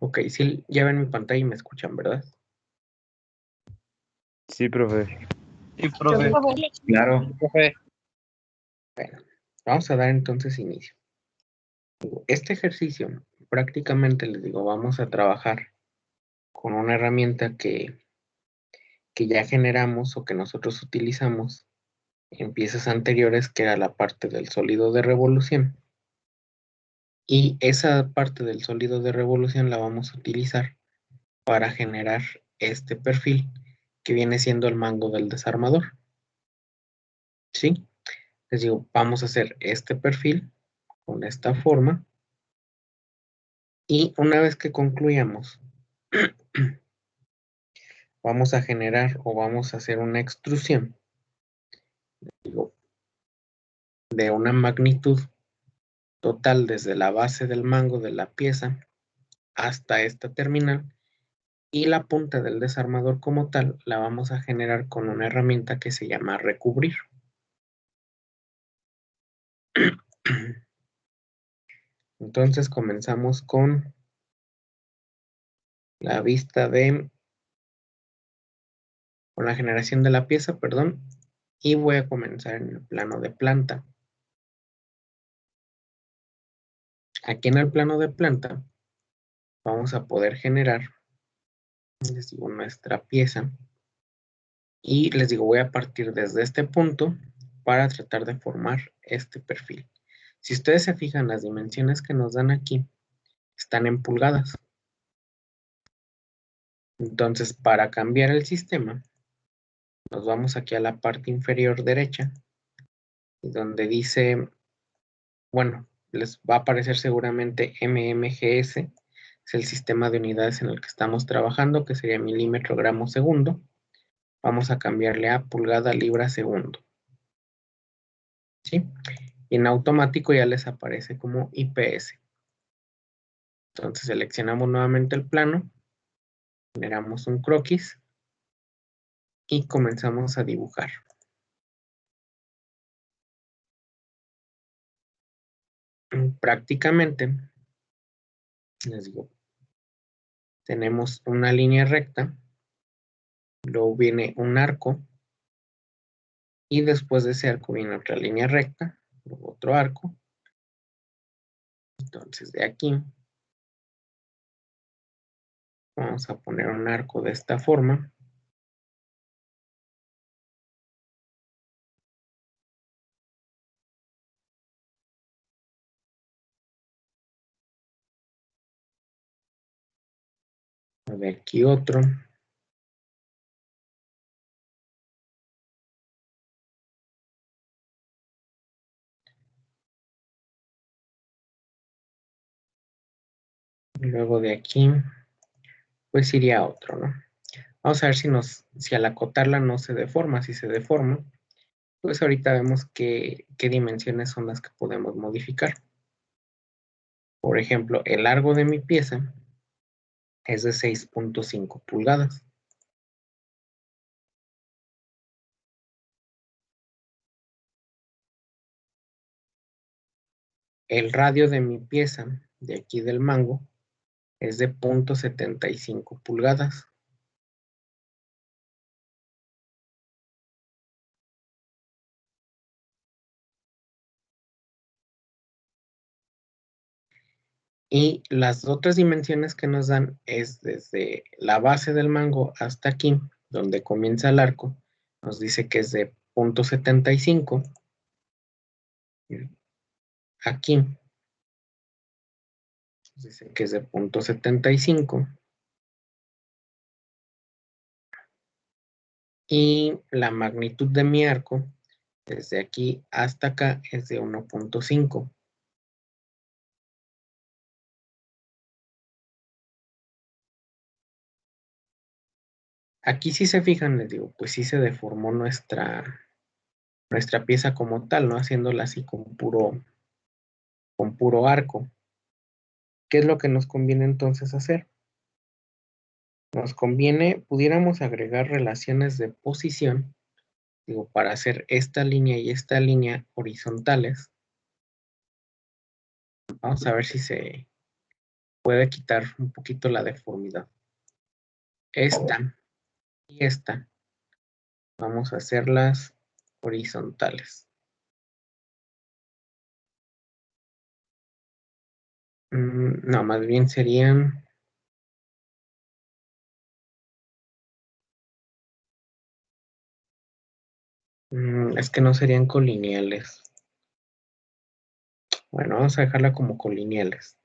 Ok, sí, ya ven mi pantalla y me escuchan, ¿verdad? Sí, profe. Sí, profe. Claro. Profe. Bueno, vamos a dar entonces inicio. Este ejercicio, prácticamente les digo, vamos a trabajar con una herramienta que ya generamos o que nosotros utilizamos en piezas anteriores, que era la parte del sólido de revolución. Y esa parte del sólido de revolución la vamos a utilizar para generar este perfil que viene siendo el mango del desarmador. ¿Sí? Les digo, vamos a hacer este perfil con esta forma. Y una vez que concluyamos, vamos a generar o vamos a hacer una extrusión, digo, de una magnitud total desde la base del mango de la pieza hasta esta terminal, y la punta del desarmador como tal la vamos a generar con una herramienta que se llama recubrir. Entonces comenzamos con la vista con la generación de la pieza, perdón, y voy a comenzar en el plano de planta. Aquí en el plano de planta vamos a poder generar, les digo, nuestra pieza, y les digo, voy a partir desde este punto para tratar de formar este perfil. Si ustedes se fijan, las dimensiones que nos dan aquí están en pulgadas. Entonces, para cambiar el sistema, nos vamos aquí a la parte inferior derecha, donde dice, bueno, les va a aparecer seguramente MMGS, es el sistema de unidades en el que estamos trabajando, que sería milímetro, gramo, segundo. Vamos a cambiarle a pulgada, libra, segundo. ¿Sí? Y en automático ya les aparece como IPS. Entonces seleccionamos nuevamente el plano, generamos un croquis y comenzamos a dibujar. Prácticamente, les digo, tenemos una línea recta, luego viene un arco, y después de ese arco viene otra línea recta, luego otro arco. Entonces de aquí vamos a poner un arco de esta forma. De aquí otro. Luego de aquí, pues iría otro, ¿no? Vamos a ver si al acotarla no se deforma. Si se deforma, pues ahorita vemos qué dimensiones son las que podemos modificar. Por ejemplo, el largo de mi pieza es de 6.5 pulgadas. El radio de mi pieza, de aquí del mango, es de 0.75 pulgadas. Y las otras dimensiones que nos dan es desde la base del mango hasta aquí, donde comienza el arco, nos dice que es de 0.75. Aquí nos dice que es de 0.75. Y la magnitud de mi arco, desde aquí hasta acá, es de 1.5. Aquí si se fijan, les digo, pues sí se deformó nuestra pieza como tal, ¿no? Haciéndola así con puro arco. ¿Qué es lo que nos conviene entonces hacer? Nos conviene, pudiéramos agregar relaciones de posición, digo, para hacer esta línea y esta línea horizontales. Vamos a ver si se puede quitar un poquito la deformidad. Esta y esta vamos a hacerlas horizontales. No, más bien serían... es que no serían colineales. Bueno, vamos a dejarla como colineales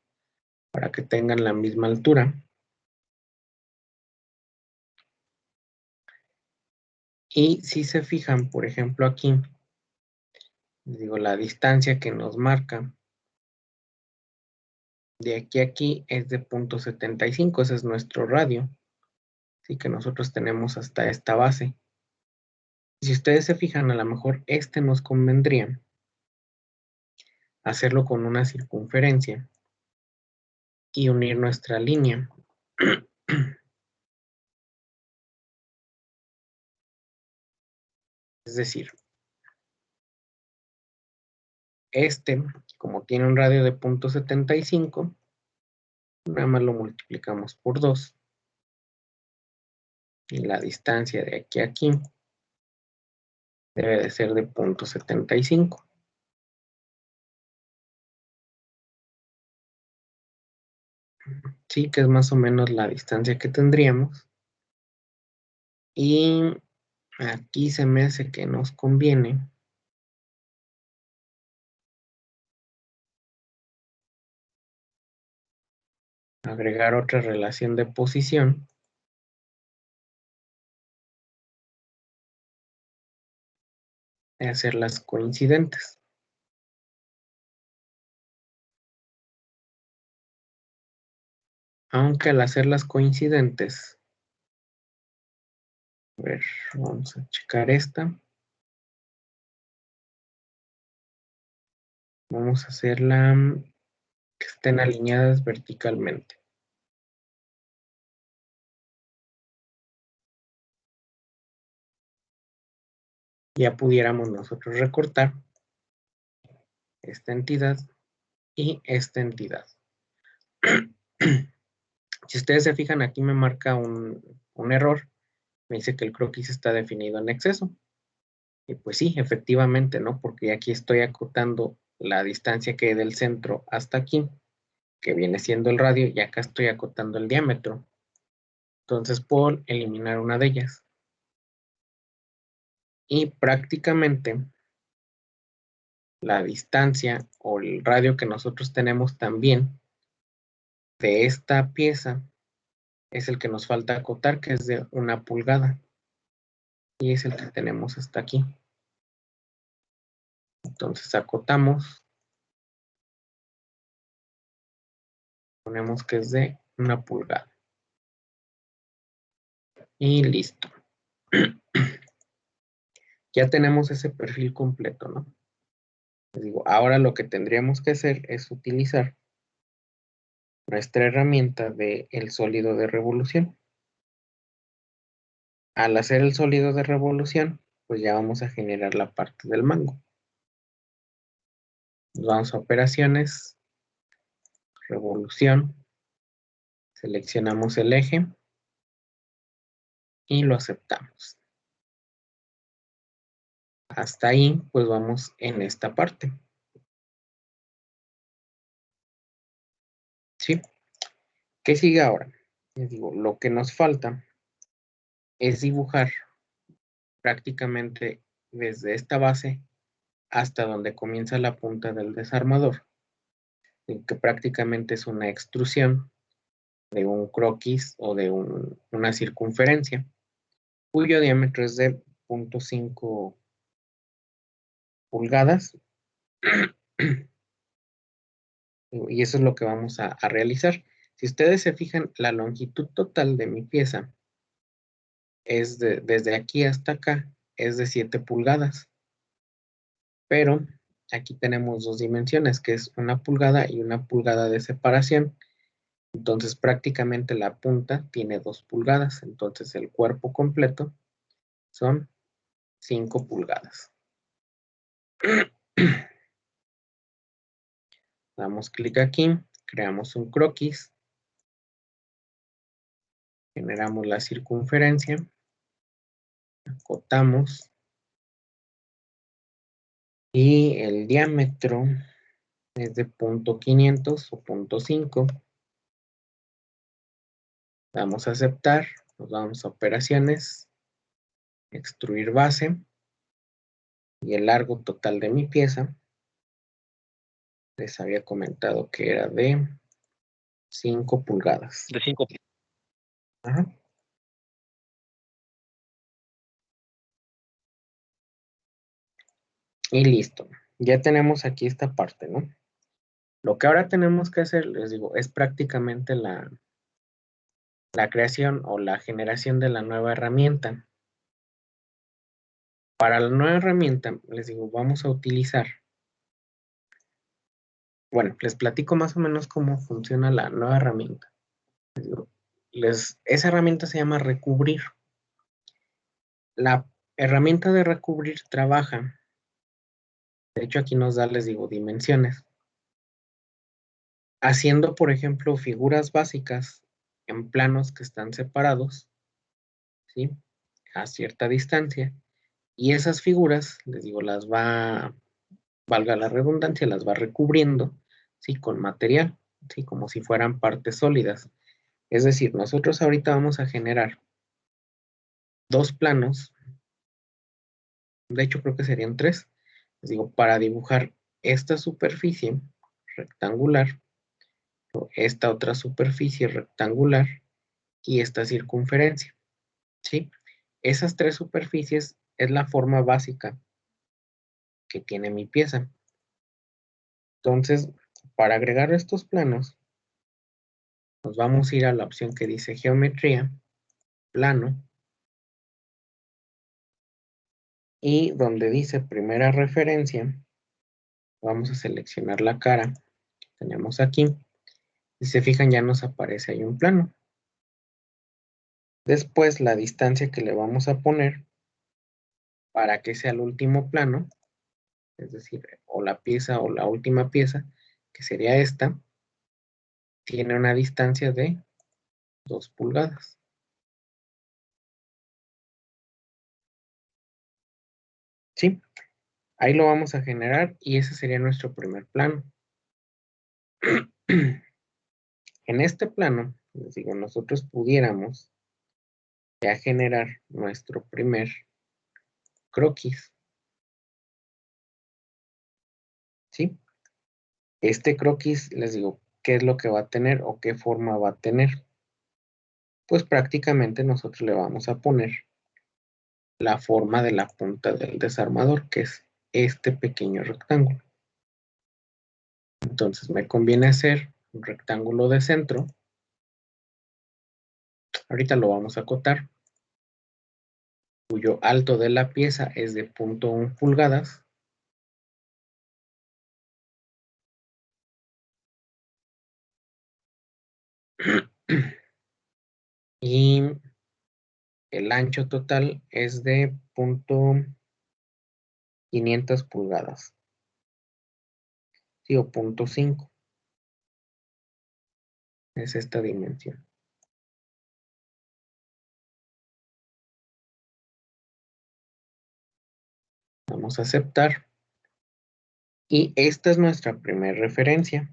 para que tengan la misma altura. Y si se fijan, por ejemplo, aquí, les digo, la distancia que nos marca de aquí a aquí es de 0.75, ese es nuestro radio. Así que nosotros tenemos hasta esta base. Si ustedes se fijan, a lo mejor este nos convendría hacerlo con una circunferencia y unir nuestra línea. Es decir, este, como tiene un radio de 0.75, nada más lo multiplicamos por 2. Y la distancia de aquí a aquí debe de ser de 0.75. Sí, que es más o menos la distancia que tendríamos. Y aquí se me hace que nos conviene agregar otra relación de posición y hacerlas coincidentes. Aunque al hacerlas coincidentes, a ver, vamos a checar esta. Vamos a hacerla que estén alineadas verticalmente. Ya pudiéramos nosotros recortar esta entidad y esta entidad. Si ustedes se fijan, aquí me marca un error. Me dice que el croquis está definido en exceso. Y pues sí, efectivamente, ¿no? Porque aquí estoy acotando la distancia que hay del centro hasta aquí, que viene siendo el radio, y acá estoy acotando el diámetro. Entonces, por eliminar una de ellas. Y prácticamente la distancia o el radio que nosotros tenemos también de esta pieza es el que nos falta acotar, que es de 1 pulgada. Y es el que tenemos hasta aquí. Entonces acotamos, ponemos que es de 1 pulgada. Y listo. Ya tenemos ese perfil completo, ¿no? Les digo, ahora lo que tendríamos que hacer es utilizar nuestra herramienta de el sólido de revolución. Al hacer el sólido de revolución, pues ya vamos a generar la parte del mango. Nos vamos a operaciones, revolución, seleccionamos el eje y lo aceptamos. Hasta ahí, pues vamos en esta parte. ¿Sí? ¿Qué sigue ahora? Les digo, lo que nos falta es dibujar prácticamente desde esta base hasta donde comienza la punta del desarmador, que prácticamente es una extrusión de un croquis o de una circunferencia, cuyo diámetro es de 0.5 pulgadas, y eso es lo que vamos a realizar. Si ustedes se fijan, la longitud total de mi pieza es desde aquí hasta acá, es de 7 pulgadas, pero aquí tenemos dos dimensiones, que es 1 pulgada y 1 pulgada de separación. Entonces prácticamente la punta tiene 2 pulgadas, entonces el cuerpo completo son 5 pulgadas. Damos clic aquí, creamos un croquis Generamos la circunferencia, acotamos y el diámetro es de 0.500 o 0.5. Damos a aceptar, nos vamos a operaciones, extruir base y el largo total de mi pieza, les había comentado que era de 5 pulgadas. De 5. Ajá. Y listo. Ya tenemos aquí esta parte, ¿no? Lo que ahora tenemos que hacer, les digo, es prácticamente la creación o la generación de la nueva herramienta. Para la nueva herramienta, les digo, vamos a utilizar. Bueno, les platico más o menos cómo funciona la nueva herramienta. Les digo, esa herramienta se llama recubrir. La herramienta de recubrir trabaja. De hecho, aquí nos da, les digo, dimensiones. Haciendo, por ejemplo, figuras básicas en planos que están separados, ¿sí? A cierta distancia. Y esas figuras, les digo, valga la redundancia, las va recubriendo, ¿sí? Con material, ¿sí? Como si fueran partes sólidas. Es decir, nosotros ahorita vamos a generar 2 planos, de hecho creo que serían 3, les digo, para dibujar esta superficie rectangular, esta otra superficie rectangular y esta circunferencia, ¿sí? Esas 3 superficies es la forma básica que tiene mi pieza. Entonces, para agregar estos planos, nos vamos a ir a la opción que dice geometría, plano, y donde dice primera referencia, vamos a seleccionar la cara que tenemos aquí. Si se fijan, ya nos aparece ahí un plano. Después, la distancia que le vamos a poner para que sea el último plano, es decir, o la pieza o la última pieza, que sería esta, tiene una distancia de 2 pulgadas. ¿Sí? Ahí lo vamos a generar y ese sería nuestro primer plano. En este plano, les digo, nosotros pudiéramos ya generar nuestro primer croquis. ¿Sí? Este croquis, les digo, ¿qué es lo que va a tener o qué forma va a tener? Pues prácticamente nosotros le vamos a poner la forma de la punta del desarmador, que es este pequeño rectángulo. Entonces me conviene hacer un rectángulo de centro. Ahorita lo vamos a acotar, cuyo alto de la pieza es de 0.1 pulgadas. Y el ancho total es de 0.500 pulgadas. Sí, o 0.5. Es esta dimensión. Vamos a aceptar. Y esta es nuestra primera referencia.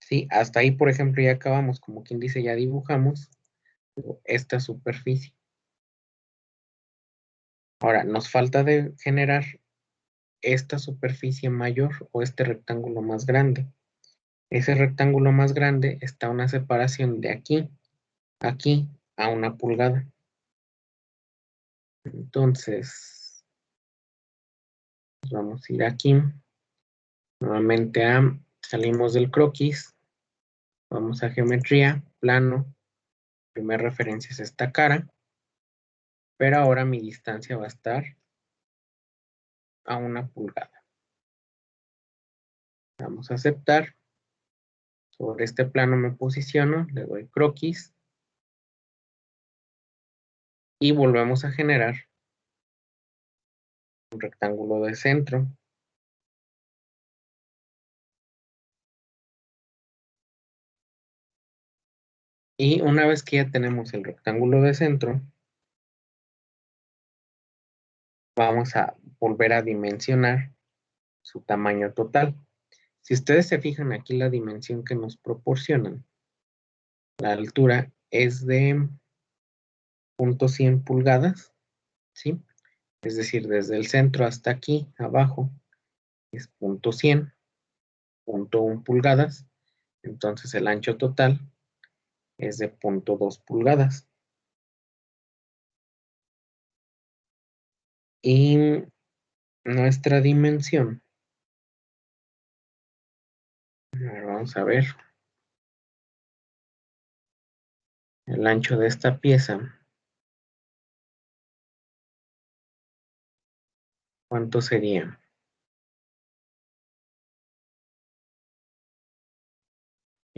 Sí, hasta ahí, por ejemplo, ya acabamos, como quien dice, ya dibujamos esta superficie. Ahora, nos falta de generar esta superficie mayor o este rectángulo más grande. Ese rectángulo más grande está a una separación de aquí a 1 pulgada. Entonces, vamos a ir aquí. Nuevamente salimos del croquis. Vamos a geometría, plano. Primera referencia es esta cara. Pero ahora mi distancia va a estar a 1 pulgada. Vamos a aceptar. Sobre este plano me posiciono, le doy croquis y volvemos a generar un rectángulo de centro. Y una vez que ya tenemos el rectángulo de centro, vamos a volver a dimensionar su tamaño total. Si ustedes se fijan aquí la dimensión que nos proporcionan, la altura es de 0.100 pulgadas, ¿sí? Es decir, desde el centro hasta aquí, abajo, es 0.100, 0.1 pulgadas. Entonces el ancho total es de 0.2 pulgadas. Y nuestra dimensión, vamos a ver, el ancho de esta pieza, ¿cuánto sería?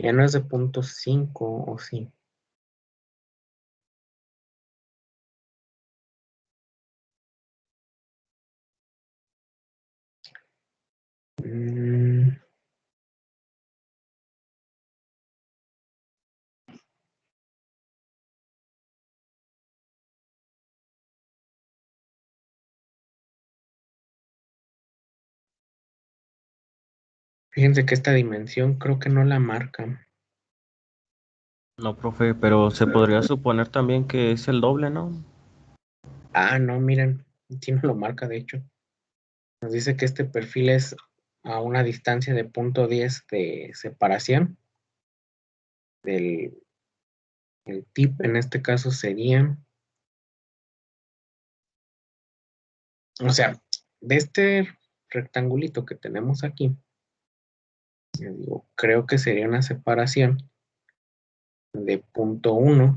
Ya no es de 0.5, ¿o sí? Mm, Fíjense que esta dimensión creo que no la marca. No, profe, pero se podría suponer también que es el doble, ¿no? Ah, no, miren, sí no lo marca, de hecho. Nos dice que este perfil es a una distancia de 0.10 de separación. El tip en este caso sería, o sea, de este rectangulito que tenemos aquí, yo digo, creo que sería una separación de 0.1.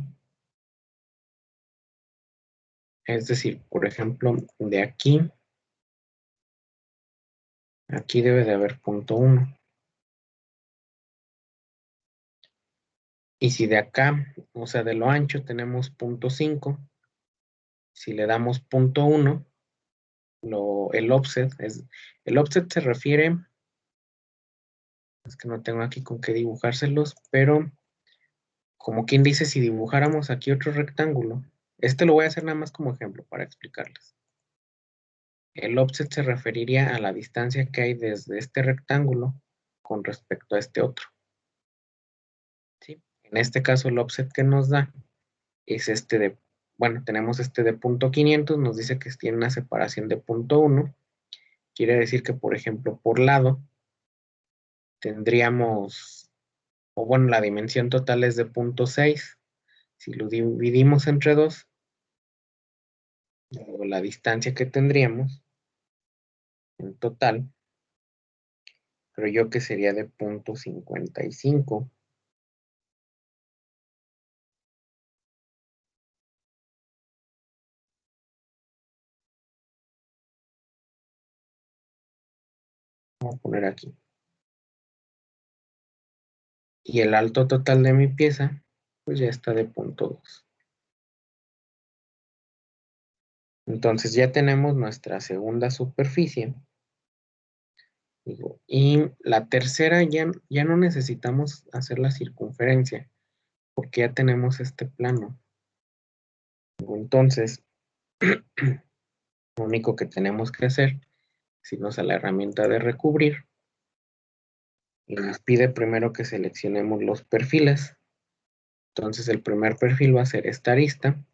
Es decir, por ejemplo, de aquí debe de haber 0.1. Y si de acá, o sea, de lo ancho tenemos 0.5, si le damos 0.1, el offset se refiere, es que no tengo aquí con qué dibujárselos, pero como quien dice, si dibujáramos aquí otro rectángulo, este lo voy a hacer nada más como ejemplo para explicarles. El offset se referiría a la distancia que hay desde este rectángulo con respecto a este otro, ¿sí? En este caso, el offset que nos da es este de, bueno, tenemos este de 0.500, nos dice que tiene una separación de 0.1, quiere decir que, por ejemplo, por lado tendríamos, o bueno, la dimensión total es de 0.6. Si lo dividimos entre 2, o la distancia que tendríamos en total, creo yo que sería de 0.55. Voy a poner aquí. Y el alto total de mi pieza, pues ya está de 0.2. Entonces ya tenemos nuestra segunda superficie. Y la tercera ya no necesitamos hacer la circunferencia, porque ya tenemos este plano. Entonces, lo único que tenemos que hacer es irnos a la herramienta de recubrir y nos pide primero que seleccionemos los perfiles. Entonces el primer perfil va a ser esta arista, el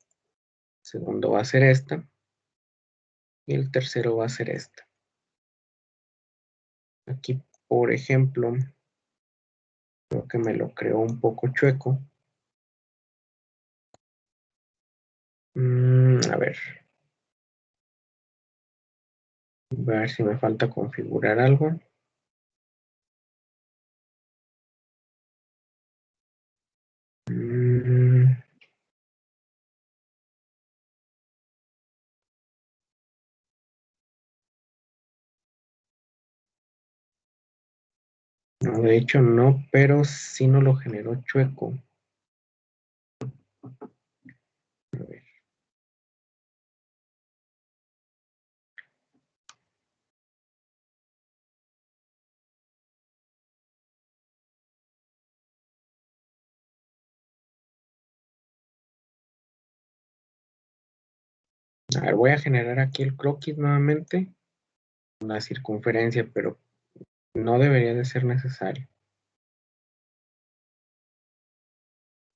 segundo va a ser esta y el tercero va a ser esta. Aquí, por ejemplo, creo que me lo creó un poco chueco. A ver si me falta configurar algo. Mm, no, de hecho no, pero sí no lo generó chueco. A ver, ver, voy a generar aquí el croquis nuevamente, una circunferencia, pero no debería de ser necesario.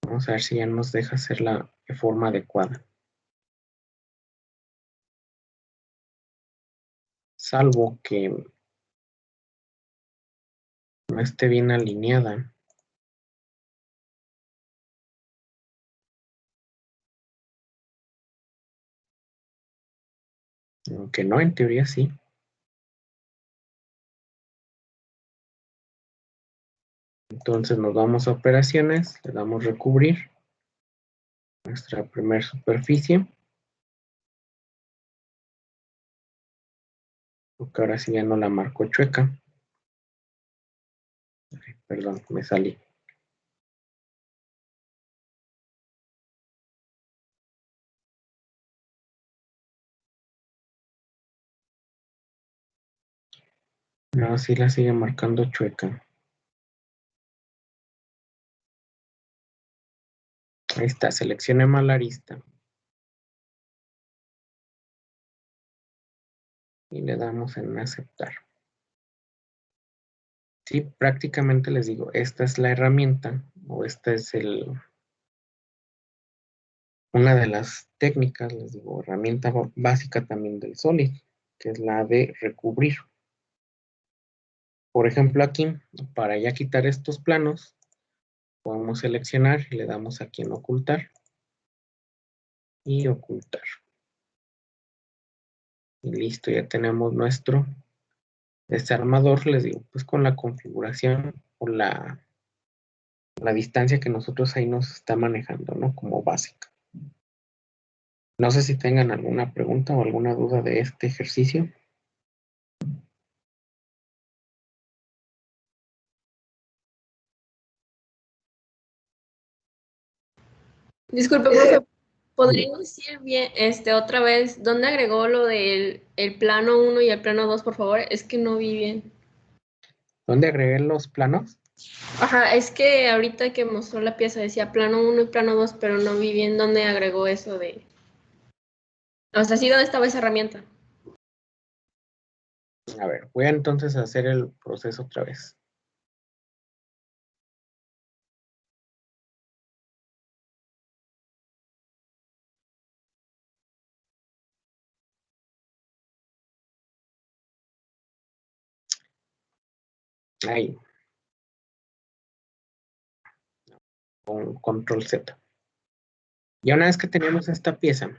Vamos a ver si ya nos deja hacer la forma adecuada. Salvo que no esté bien alineada. Aunque no, en teoría sí. Entonces nos vamos a operaciones, le damos recubrir nuestra primera superficie. Porque ahora sí ya no la marco chueca. Ay, perdón, me salí. No, sí la sigue marcando chueca. Ahí está, seleccione mal arista. Y le damos en aceptar. Sí, prácticamente les digo, esta es la herramienta, o esta es una de las técnicas, les digo, herramienta básica también del Solid, que es la de recubrir. Por ejemplo, aquí, para ya quitar estos planos, podemos seleccionar y le damos aquí en ocultar. Y ocultar. Y listo, ya tenemos nuestro desarmador, les digo, pues con la configuración o la distancia que nosotros ahí nos está manejando, ¿no? Como básica. No sé si tengan alguna pregunta o alguna duda de este ejercicio. Disculpe, profe, ¿podría decir bien, otra vez, dónde agregó lo del el plano uno y el plano 2, por favor? Es que no vi bien. ¿Dónde agregué los planos? Ajá, es que ahorita que mostró la pieza decía plano uno y plano 2, pero no vi bien dónde agregó eso de... O sea, sí, ¿dónde estaba esa herramienta? A ver, voy a entonces hacer el proceso otra vez. Ahí, con control Z. Y una vez que tenemos esta pieza,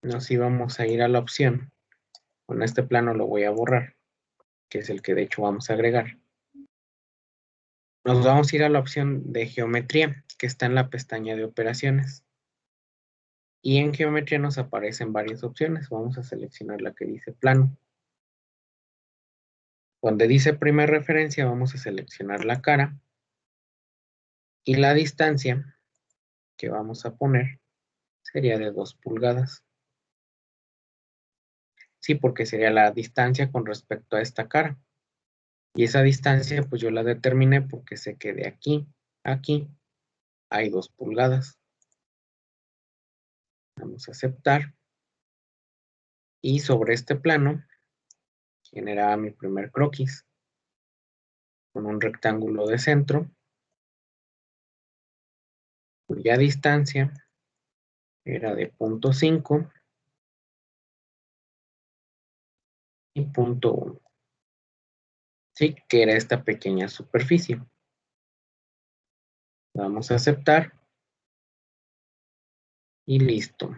nos íbamos a ir a la opción. Con este plano lo voy a borrar, que es el que de hecho vamos a agregar. Nos vamos a ir a la opción de geometría, que está en la pestaña de operaciones. Y en geometría nos aparecen varias opciones. Vamos a seleccionar la que dice plano. Donde dice primera referencia, vamos a seleccionar la cara. Y la distancia que vamos a poner sería de 2 pulgadas. Sí, porque sería la distancia con respecto a esta cara. Y esa distancia, pues yo la determiné porque sé que de aquí a aquí hay 2 pulgadas. Vamos a aceptar. Y sobre este plano, generaba mi primer croquis con un rectángulo de centro, cuya distancia era de 0.5 y 0.1. Sí, que era esta pequeña superficie. Vamos a aceptar. Y listo.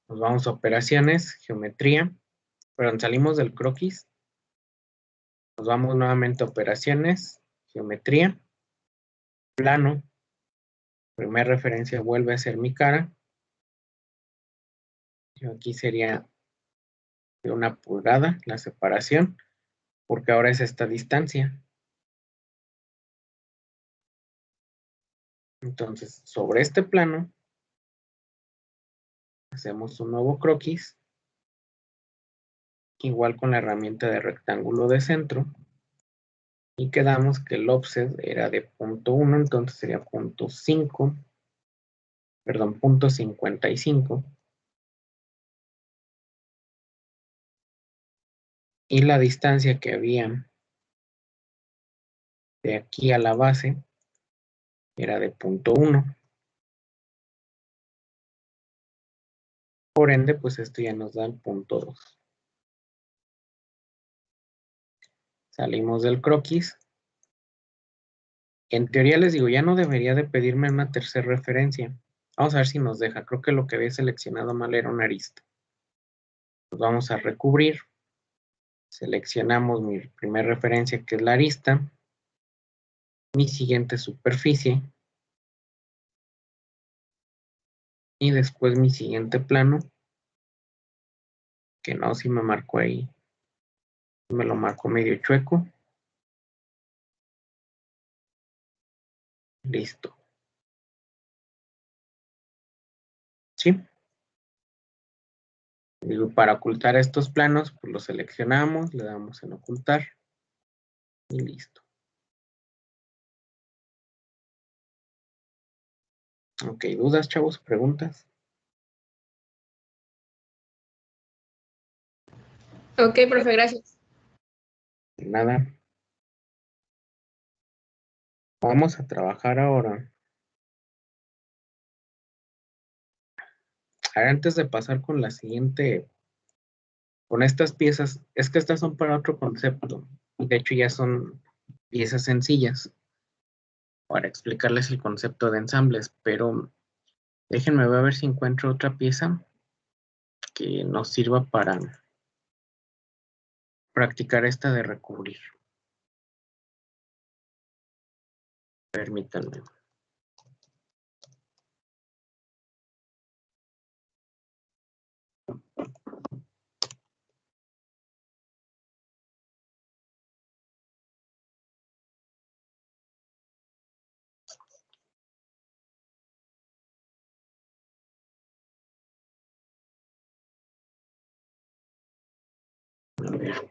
Nos vamos a operaciones, geometría. Perdón, salimos del croquis. Nos vamos nuevamente a operaciones, geometría, plano. Primera referencia vuelve a ser mi cara. Yo aquí sería de 1 pulgada la separación, porque ahora es esta distancia. Entonces, sobre este plano, hacemos un nuevo croquis, igual con la herramienta de rectángulo de centro, y quedamos que el offset era de 0.1, entonces sería 0.5 perdón, 0.55. Y la distancia que había de aquí a la base era de 0.1. Por ende, pues esto ya nos da el 0.2. Salimos del croquis. En teoría les digo, ya no debería de pedirme una tercera referencia. Vamos a ver si nos deja. Creo que lo que había seleccionado mal era una arista. Nos vamos a recubrir. Seleccionamos mi primera referencia, que es la arista. Mi siguiente superficie. Y después mi siguiente plano. Que no, si me marcó ahí. Me lo marcó medio chueco. Listo. ¿Sí? Y para ocultar estos planos, pues los seleccionamos, le damos en ocultar. Y listo. Ok, ¿dudas, chavos? ¿Preguntas? Ok, profe, gracias. Nada. Vamos a trabajar ahora. Antes de pasar con la siguiente, con estas piezas, es que estas son para otro concepto. De hecho, ya son piezas sencillas para explicarles el concepto de ensambles, pero déjenme ver si encuentro otra pieza que nos sirva para practicar esta de recubrir. Permítanme. A ver.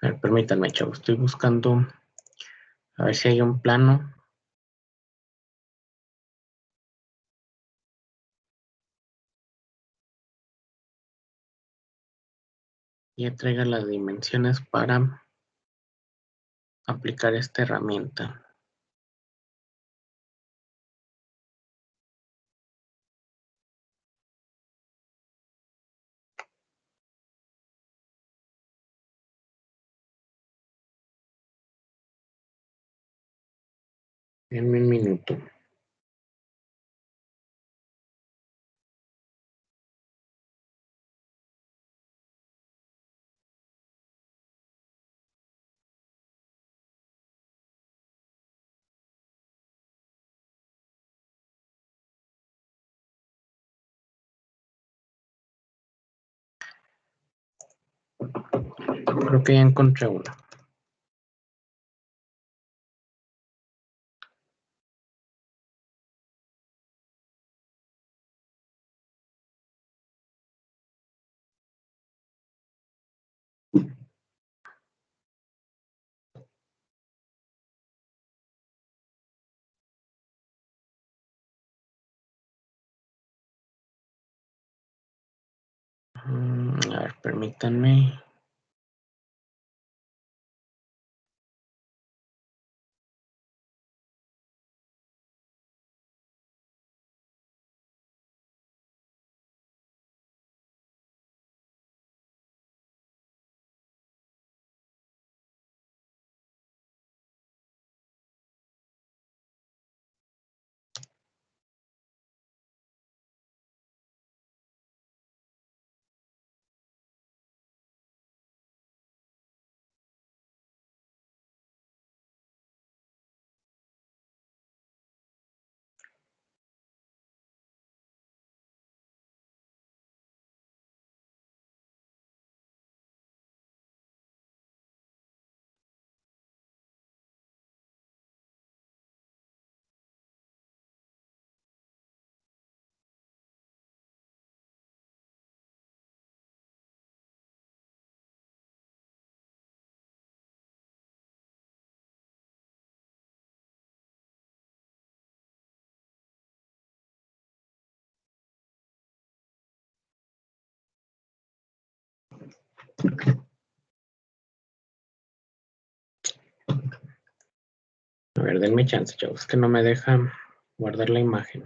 A ver, permítanme, chavos, estoy buscando a ver si hay un plano. Y traiga las dimensiones para aplicar esta herramienta. En un minuto. Creo que ya encontré una. A ver, permítanme. A ver, denme chance, chavos, que no me deja guardar la imagen.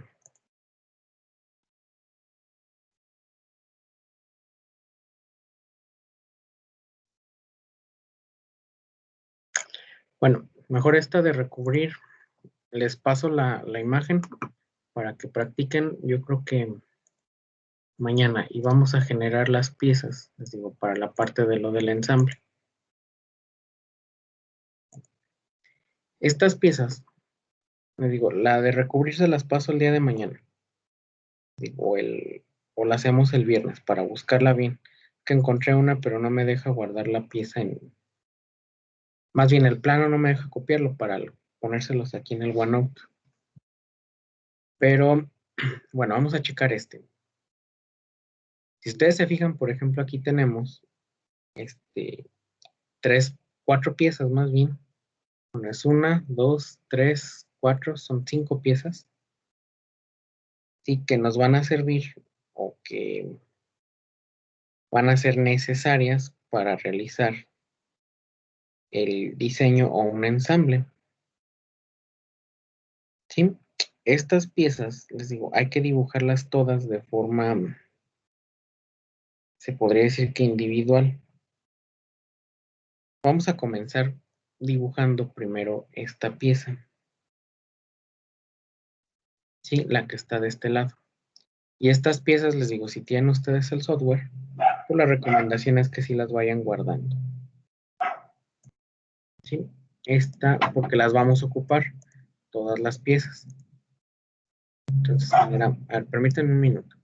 Bueno, mejor esta de recubrir. Les paso la imagen para que practiquen. Yo creo que mañana y vamos a generar las piezas, les digo, para la parte de lo del ensamble. Estas piezas, les digo, la de recubrirse las paso el día de mañana. Digo, o la hacemos el viernes para buscarla bien. Que encontré una, pero no me deja guardar la pieza en... Más bien, el plano no me deja copiarlo para ponérselos aquí en el OneNote. Pero, bueno, vamos a checar este. Si ustedes se fijan, por ejemplo, aquí tenemos 4 piezas más bien. Bueno, es 1, 2, 3, 4, son 5 piezas. Sí, que nos van a servir o que van a ser necesarias para realizar el diseño o un ensamble. ¿Sí? Estas piezas, les digo, hay que dibujarlas todas de forma, se podría decir que individual. Vamos a comenzar dibujando primero esta pieza. Sí, la que está de este lado. Y estas piezas, les digo, si tienen ustedes el software, pues la recomendación es que sí las vayan guardando. ¿Sí? Esta, porque las vamos a ocupar, todas las piezas. Entonces, mira, a ver, permítanme un minuto.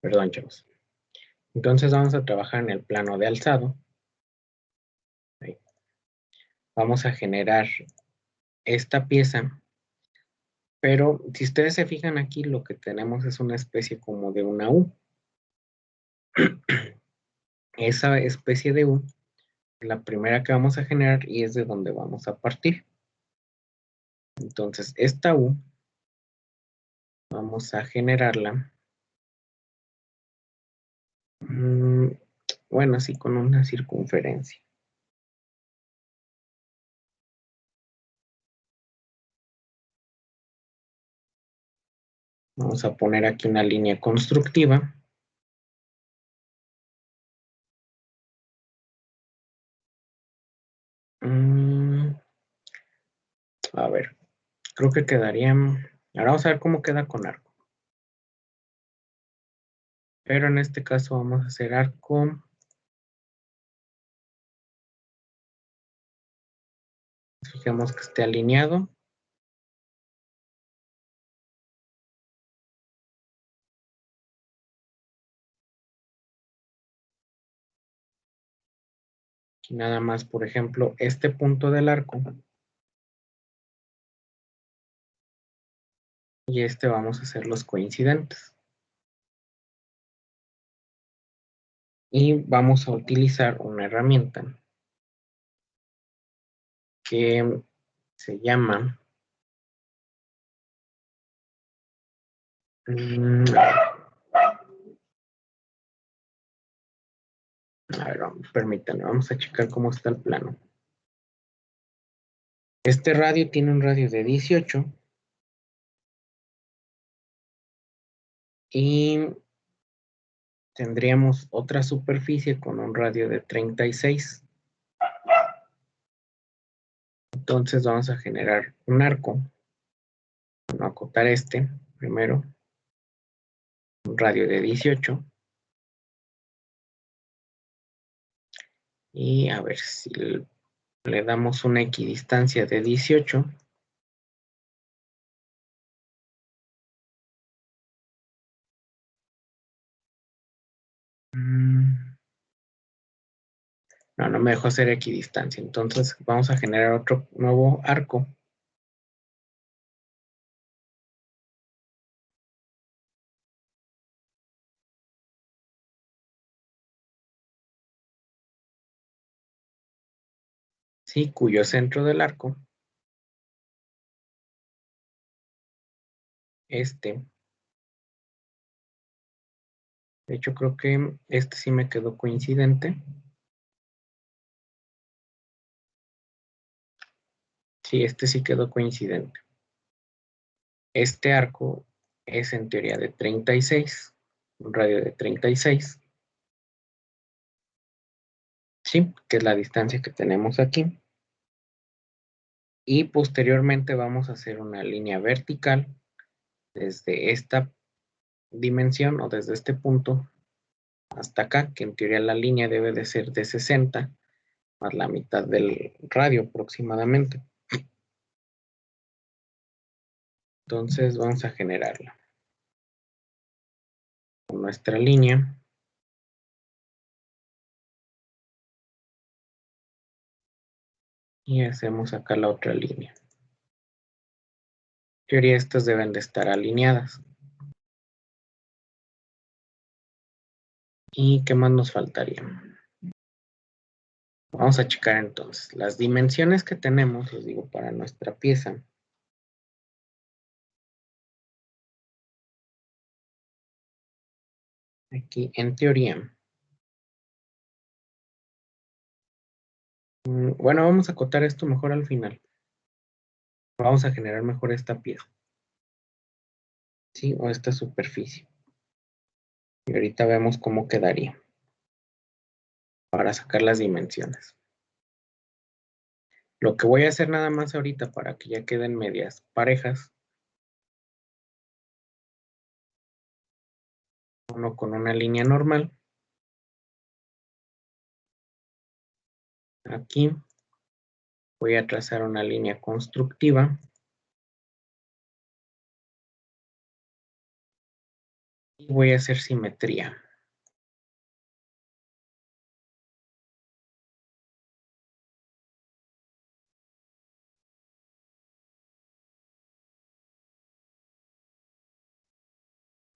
Perdón, chavos. Entonces vamos a trabajar en el plano de alzado. Ahí. Vamos a generar esta pieza, pero si ustedes se fijan aquí, lo que tenemos es una especie como de una U. Esa especie de U es la primera que vamos a generar y es de donde vamos a partir. Entonces, esta U vamos a generarla, bueno, así con una circunferencia. Vamos a poner aquí una línea constructiva. A ver, creo que quedaría... Ahora vamos a ver cómo queda con arco. Pero en este caso vamos a hacer arco. Fijemos que esté alineado. Aquí nada más, por ejemplo, este punto del arco. Y este vamos a hacer los coincidentes. Y vamos a utilizar una herramienta que se llama... A ver, permítanme, vamos a checar cómo está el plano. Este radio tiene un radio de 18 y tendríamos otra superficie con un radio de 36. Entonces vamos a generar un arco. Vamos a acotar este primero, un radio de 18. Y a ver si le damos una equidistancia de 18. No, no me dejó hacer equidistancia. Entonces vamos a generar otro nuevo arco. Sí, cuyo centro del arco, este. De hecho, creo que este sí me quedó coincidente. Sí, este sí quedó coincidente. Este arco es en teoría de 36, un radio de 36. Sí, que es la distancia que tenemos aquí. Y posteriormente vamos a hacer una línea vertical desde esta dimensión o desde este punto hasta acá, que en teoría la línea debe de ser de 60 más la mitad del radio aproximadamente. Entonces vamos a generarla con nuestra línea. Y hacemos acá la otra línea. En teoría estas deben de estar alineadas. ¿Y qué más nos faltaría? Vamos a checar entonces las dimensiones que tenemos, les digo, para nuestra pieza. Aquí, en teoría. Bueno, vamos a acotar esto mejor al final. Vamos a generar mejor esta pieza. ¿Sí? O esta superficie. Y ahorita vemos cómo quedaría. Para sacar las dimensiones. Lo que voy a hacer nada más ahorita para que ya queden medias parejas. Uno con una línea normal. Aquí voy a trazar una línea constructiva. Y voy a hacer simetría.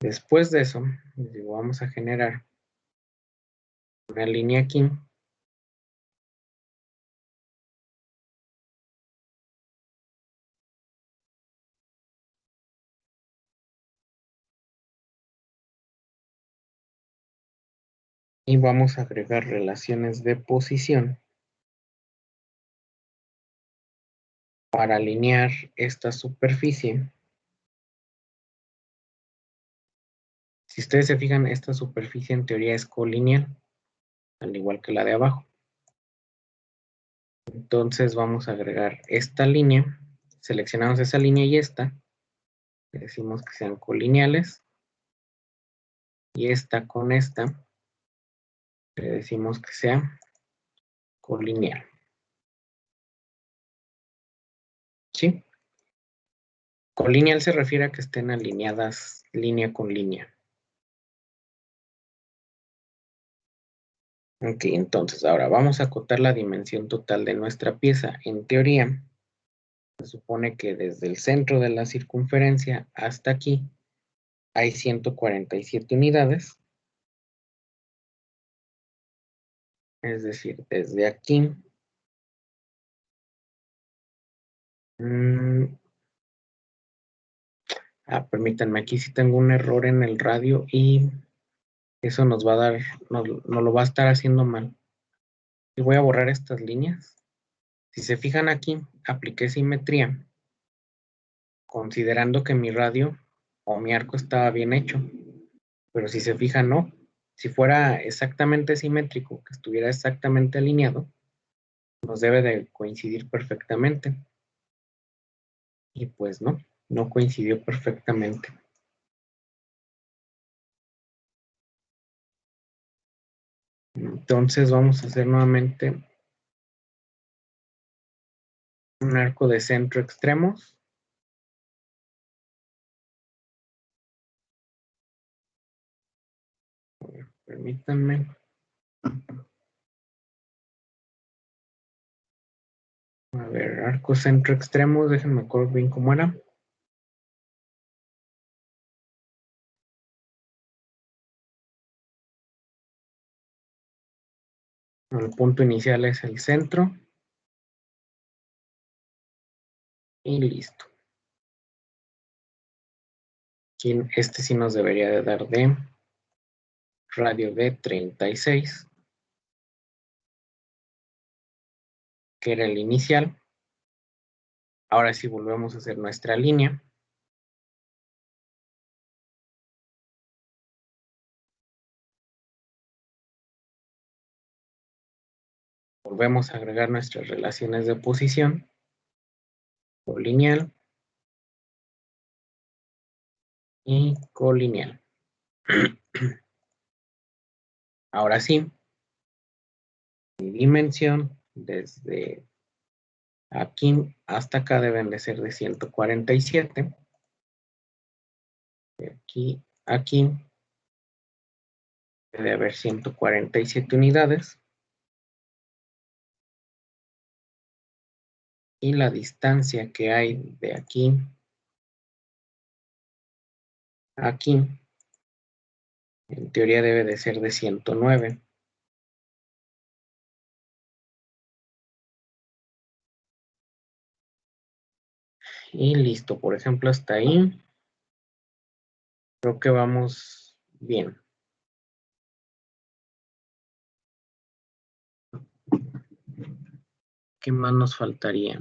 Después de eso, les digo, vamos a generar una línea aquí. Y vamos a agregar relaciones de posición para alinear esta superficie. Si ustedes se fijan, esta superficie en teoría es colineal, al igual que la de abajo. Entonces vamos a agregar esta línea, seleccionamos esa línea y esta, le decimos que sean colineales, y esta con esta, le decimos que sea colineal. ¿Sí? Colineal se refiere a que estén alineadas línea con línea. Ok, entonces ahora vamos a acotar la dimensión total de nuestra pieza. En teoría, se supone que desde el centro de la circunferencia hasta aquí hay 147 unidades. Es decir, desde aquí. Permítanme, aquí sí tengo un error en el radio y Eso nos va a dar, nos lo va a estar haciendo mal. Y voy a borrar estas líneas. Si se fijan aquí, apliqué simetría, considerando que mi radio o mi arco estaba bien hecho. Pero si se fijan, no. Si fuera exactamente simétrico, que estuviera exactamente alineado, nos debe de coincidir perfectamente. Y pues no, no coincidió perfectamente. Entonces vamos a hacer nuevamente un arco de centro extremos. Permítanme. A ver, arco centro extremos, déjenme acuerdo bien cómo era. El punto inicial es el centro. Y listo. Aquí, este sí nos debería de dar de radio de 36, que era el inicial. Ahora sí volvemos a hacer nuestra línea. Volvemos a agregar nuestras relaciones de posición. Colineal y colineal. Ahora sí, mi dimensión desde aquí hasta acá deben de ser de 147. De aquí a aquí debe haber 147 unidades. Y la distancia que hay de aquí a aquí, en teoría debe de ser de 109. Y listo, por ejemplo, hasta ahí. Creo que vamos bien. ¿Qué más nos faltaría?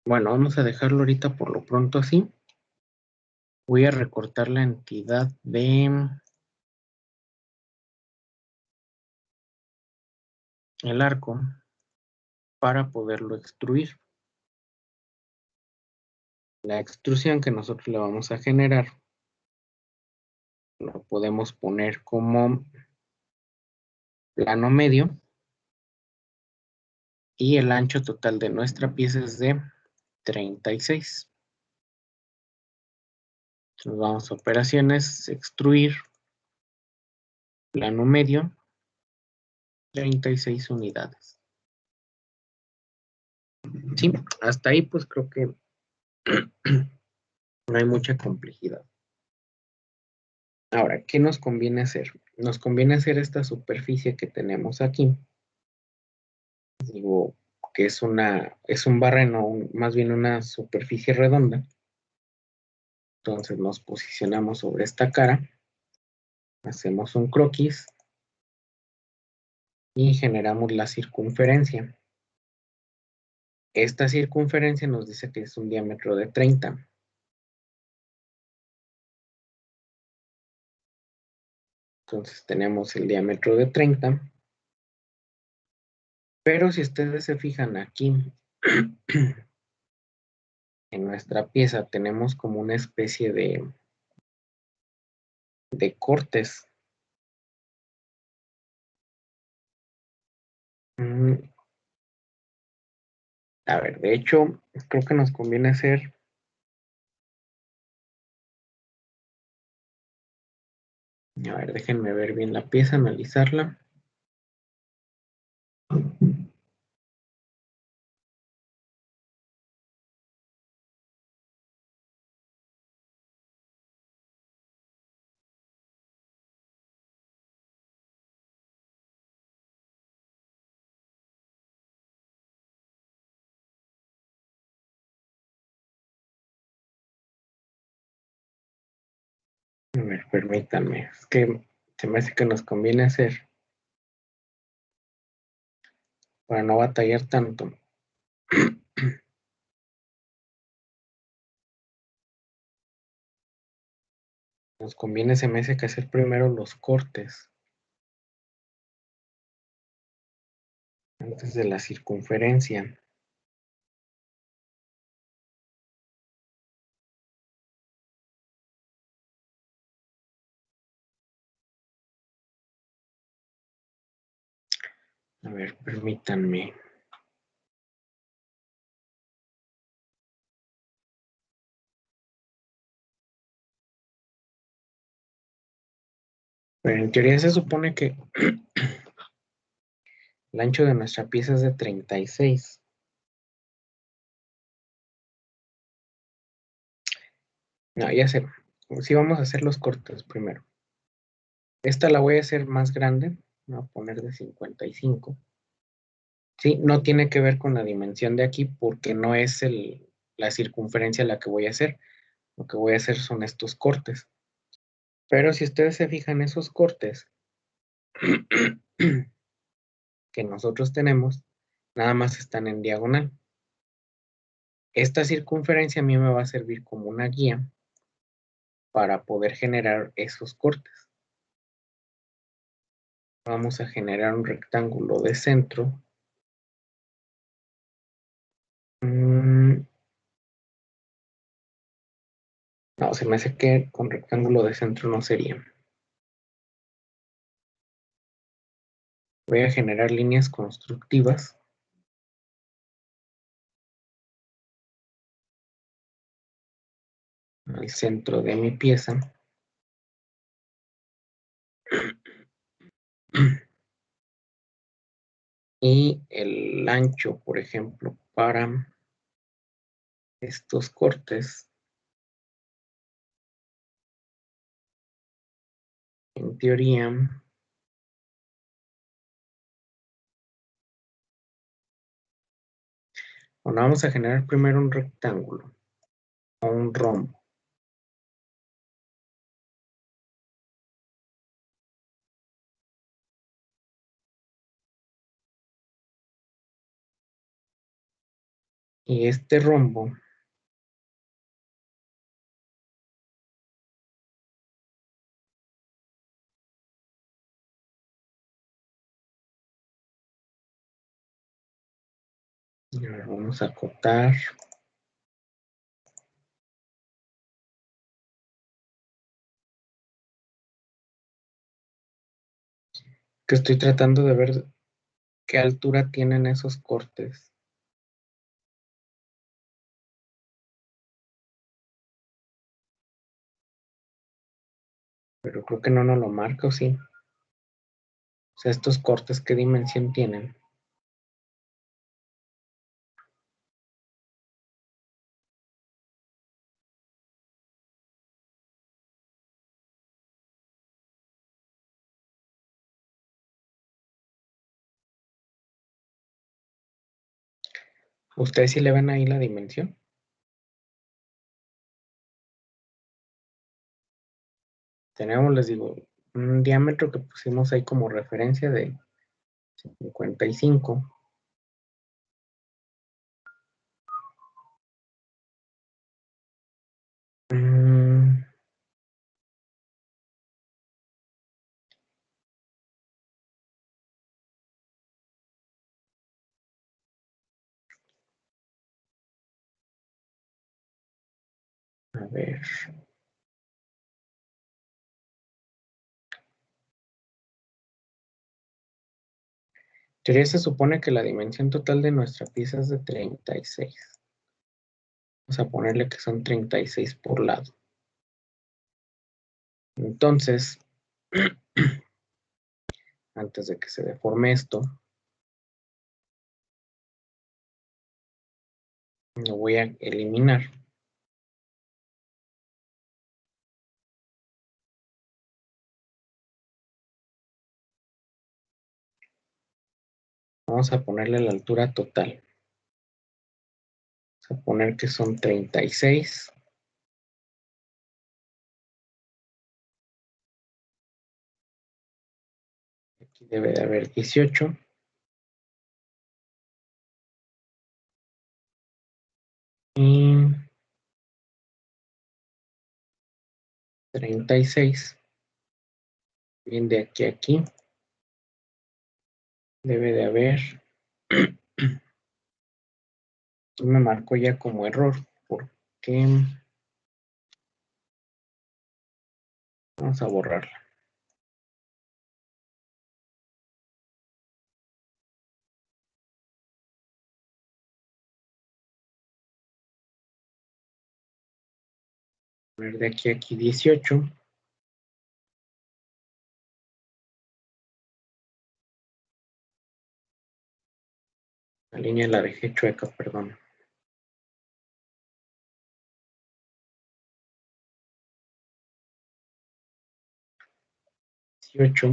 Bueno, vamos a dejarlo ahorita por lo pronto así. Voy a recortar la entidad de el arco para poderlo extruir. La extrusión que nosotros le vamos a generar lo podemos poner como plano medio y el ancho total de nuestra pieza es de 36. Entonces vamos a operaciones, extruir, plano medio, 36 unidades. Sí, hasta ahí pues creo que no hay mucha complejidad. Ahora, ¿qué nos conviene hacer? Nos conviene hacer esta superficie que tenemos aquí. Digo que es un barreno, más bien una superficie redonda. Entonces nos posicionamos sobre esta cara, hacemos un croquis y generamos la circunferencia. Esta circunferencia nos dice que es un diámetro de 30. Entonces tenemos el diámetro de 30. Pero si ustedes se fijan aquí, en nuestra pieza tenemos como una especie de cortes. A ver, de hecho, creo que nos conviene hacer... A ver, déjenme ver bien la pieza, analizarla. A ver, permítanme. Es que se me hace que nos conviene hacer para no batallar tanto. Nos conviene, se me hace que hacer primero los cortes antes de la circunferencia. A ver, permítanme. Pero en teoría se supone que el ancho de nuestra pieza es de 36. No, ya sé. Sí, vamos a hacer los cortes primero. Esta la voy a hacer más grande. Voy a poner de 55. Sí, no tiene que ver con la dimensión de aquí porque no es la circunferencia la que voy a hacer. Lo que voy a hacer son estos cortes. Pero si ustedes se fijan, esos cortes que nosotros tenemos, nada más están en diagonal. Esta circunferencia a mí me va a servir como una guía para poder generar esos cortes. Vamos a generar un rectángulo de centro. No, se me hace que con rectángulo de centro no sería. Voy a generar líneas constructivas. Al centro de mi pieza. Y el ancho, por ejemplo, para estos cortes, en teoría, bueno, vamos a generar primero un rectángulo o un rombo. Y este rombo vamos a acotar. Que estoy tratando de ver qué altura tienen esos cortes. Pero creo que no nos lo marca, ¿o sí? O sea, estos cortes, ¿qué dimensión tienen? ¿Ustedes sí le ven ahí la dimensión? Tenemos, les digo, un diámetro que pusimos ahí como referencia de 55. A ver. En teoría se supone que la dimensión total de nuestra pieza es de 36. Vamos a ponerle que son 36 por lado. Entonces, antes de que se deforme esto, lo voy a eliminar. Vamos a ponerle la altura total. Vamos a poner que son 36 debe de haber 18. Y 36. Bien, de aquí a aquí debe de haber. Me marcó ya como error porque vamos a borrarla. A ver, de aquí a aquí 18. La línea la dejé chueca, perdón. 18.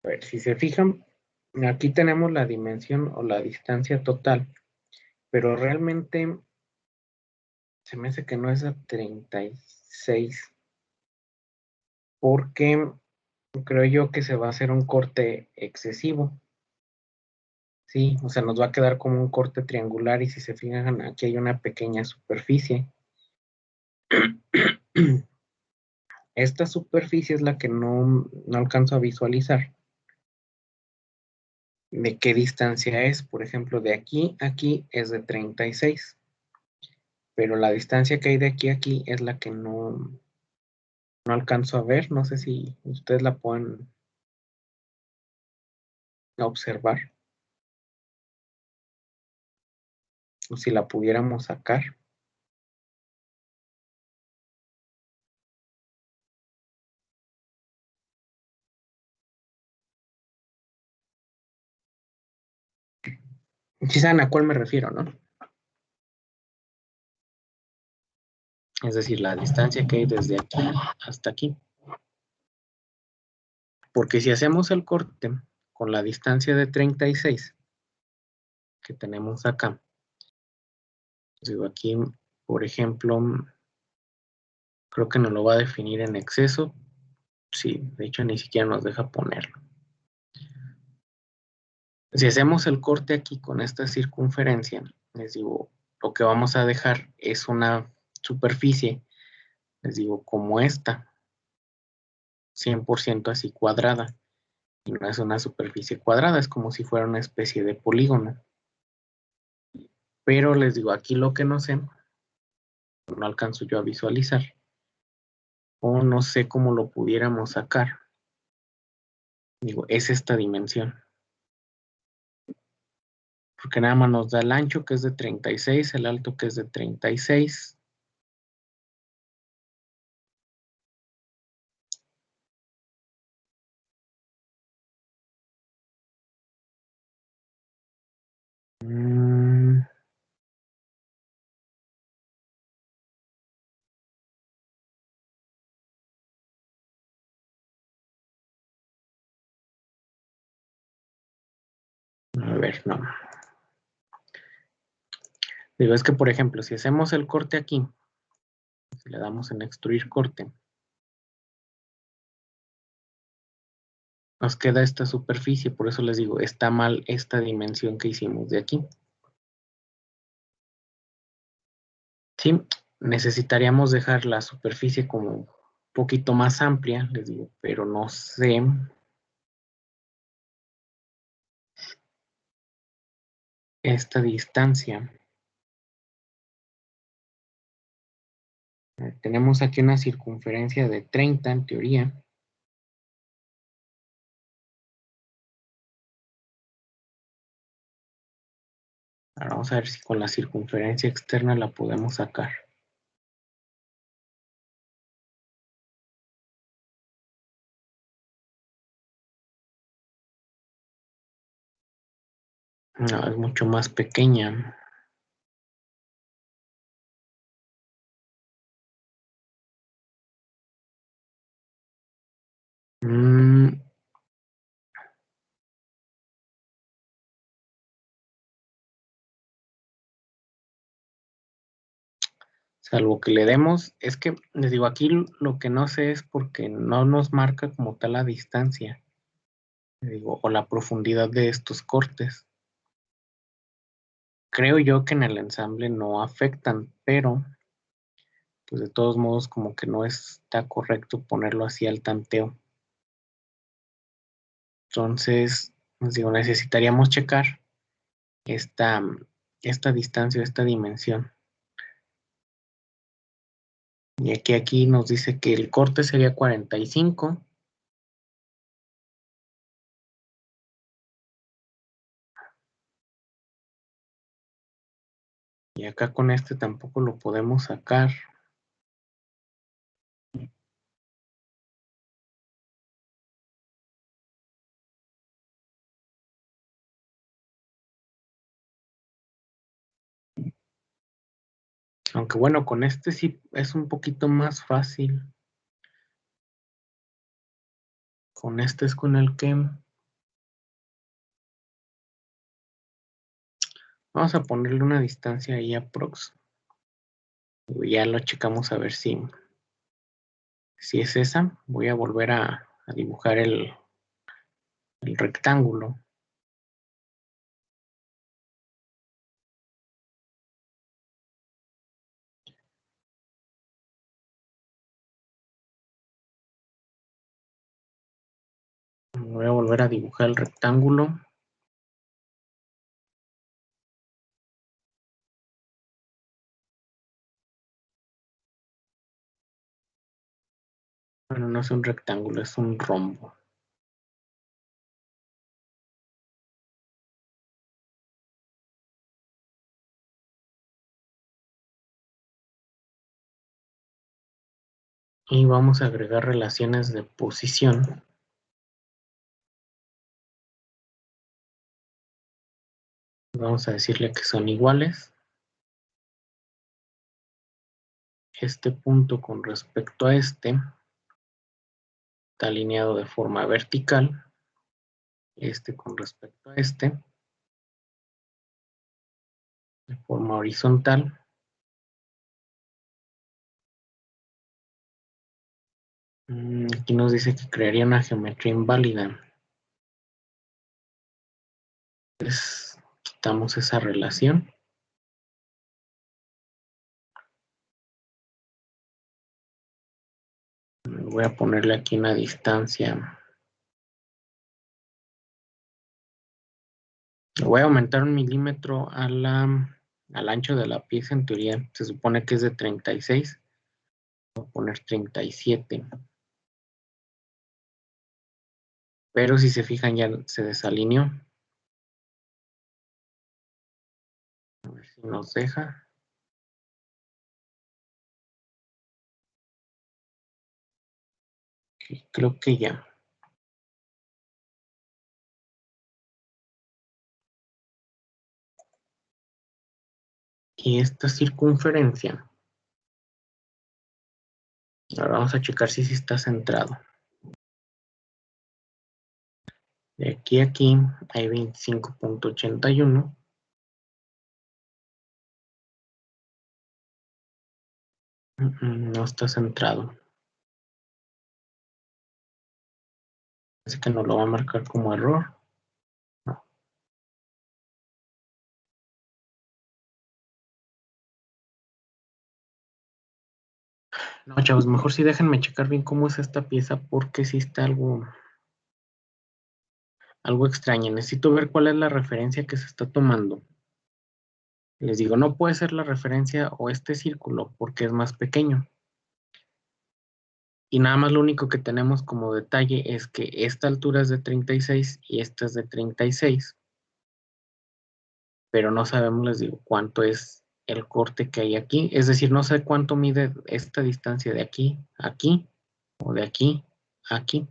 A ver, si se fijan, aquí tenemos la dimensión o la distancia total, pero realmente se me hace que no es a 36, porque creo yo que se va a hacer un corte excesivo. Sí, o sea, nos va a quedar como un corte triangular y si se fijan, aquí hay una pequeña superficie. Esta superficie es la que no alcanzo a visualizar. ¿De qué distancia es? Por ejemplo, de aquí a aquí es de 36, pero la distancia que hay de aquí a aquí es la que no alcanzo a ver. No sé si ustedes la pueden observar o si la pudiéramos sacar. Si saben a cuál me refiero, ¿no? Es decir, la distancia que hay desde aquí hasta aquí. Porque si hacemos el corte con la distancia de 36 que tenemos acá, digo aquí, por ejemplo, creo que nos lo va a definir en exceso. Sí, de hecho ni siquiera nos deja ponerlo. Si hacemos el corte aquí con esta circunferencia, les digo, lo que vamos a dejar es una superficie, les digo, como esta, 100% así cuadrada. Y no es una superficie cuadrada, es como si fuera una especie de polígono. Pero les digo, aquí lo que no sé, no alcanzo yo a visualizar, o no sé cómo lo pudiéramos sacar. Digo, es esta dimensión. Porque nada más nos da el ancho que es de 36, el alto que es de 36. A ver, no. Digo, es que por ejemplo, si hacemos el corte aquí, si le damos en extruir corte, nos queda esta superficie, por eso les digo, está mal esta dimensión que hicimos de aquí. Sí, necesitaríamos dejar la superficie como un poquito más amplia, les digo, pero no sé. Esta distancia. Tenemos aquí una circunferencia de 30 en teoría. Ahora vamos a ver si con la circunferencia externa la podemos sacar. No, es mucho más pequeña. Salvo que le demos, es que les digo, aquí lo que no sé es porque no nos marca como tal la distancia, les digo, o la profundidad de estos cortes. Creo yo que en el ensamble no afectan, pero pues de todos modos como que no está correcto ponerlo así al tanteo. Entonces, les digo, necesitaríamos checar esta, esta distancia, esta dimensión. Y aquí nos dice que el corte sería 45. Y acá con este tampoco lo podemos sacar. Aunque bueno, con este sí es un poquito más fácil. Con este es con el que vamos a ponerle una distancia ahí aprox. Ya lo checamos a ver si es esa. Voy a volver a dibujar el rectángulo. Voy a volver a dibujar el rectángulo. Bueno, no es un rectángulo, es un rombo. Y vamos a agregar relaciones de posición. Vamos a decirle que son iguales. Este punto con respecto a este está alineado de forma vertical. Este con respecto a este de forma horizontal. Aquí nos dice que crearía una geometría inválida. Entonces, quitamos esa relación. Voy a ponerle aquí una distancia. Voy a aumentar 1 milímetro al ancho de la pieza. En teoría se supone que es de 36. Voy a poner 37. Pero si se fijan ya se desalineó. A ver si nos deja. Okay, creo que ya. Y esta circunferencia. Ahora vamos a checar si está centrado. De aquí a aquí hay 25.81. No está centrado. Así que nos lo va a marcar como error. No. No, chavos, mejor sí déjenme checar bien cómo es esta pieza porque sí está algo extraña. Necesito ver cuál es la referencia que se está tomando. Les digo, no puede ser la referencia o este círculo porque es más pequeño. Y nada más lo único que tenemos como detalle es que esta altura es de 36 y esta es de 36. Pero no sabemos, les digo, cuánto es el corte que hay aquí. Es decir, no sé cuánto mide esta distancia de aquí a aquí o de aquí a aquí.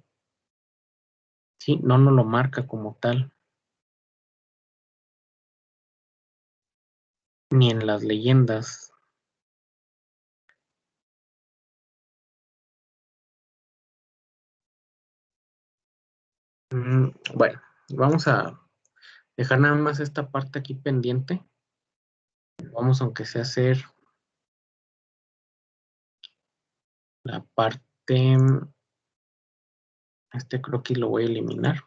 Sí, no nos lo marca como tal. Ni en las leyendas. Bueno, vamos a dejar nada más esta parte aquí pendiente. Vamos aunque sea a hacer la parte, este croquis lo voy a eliminar.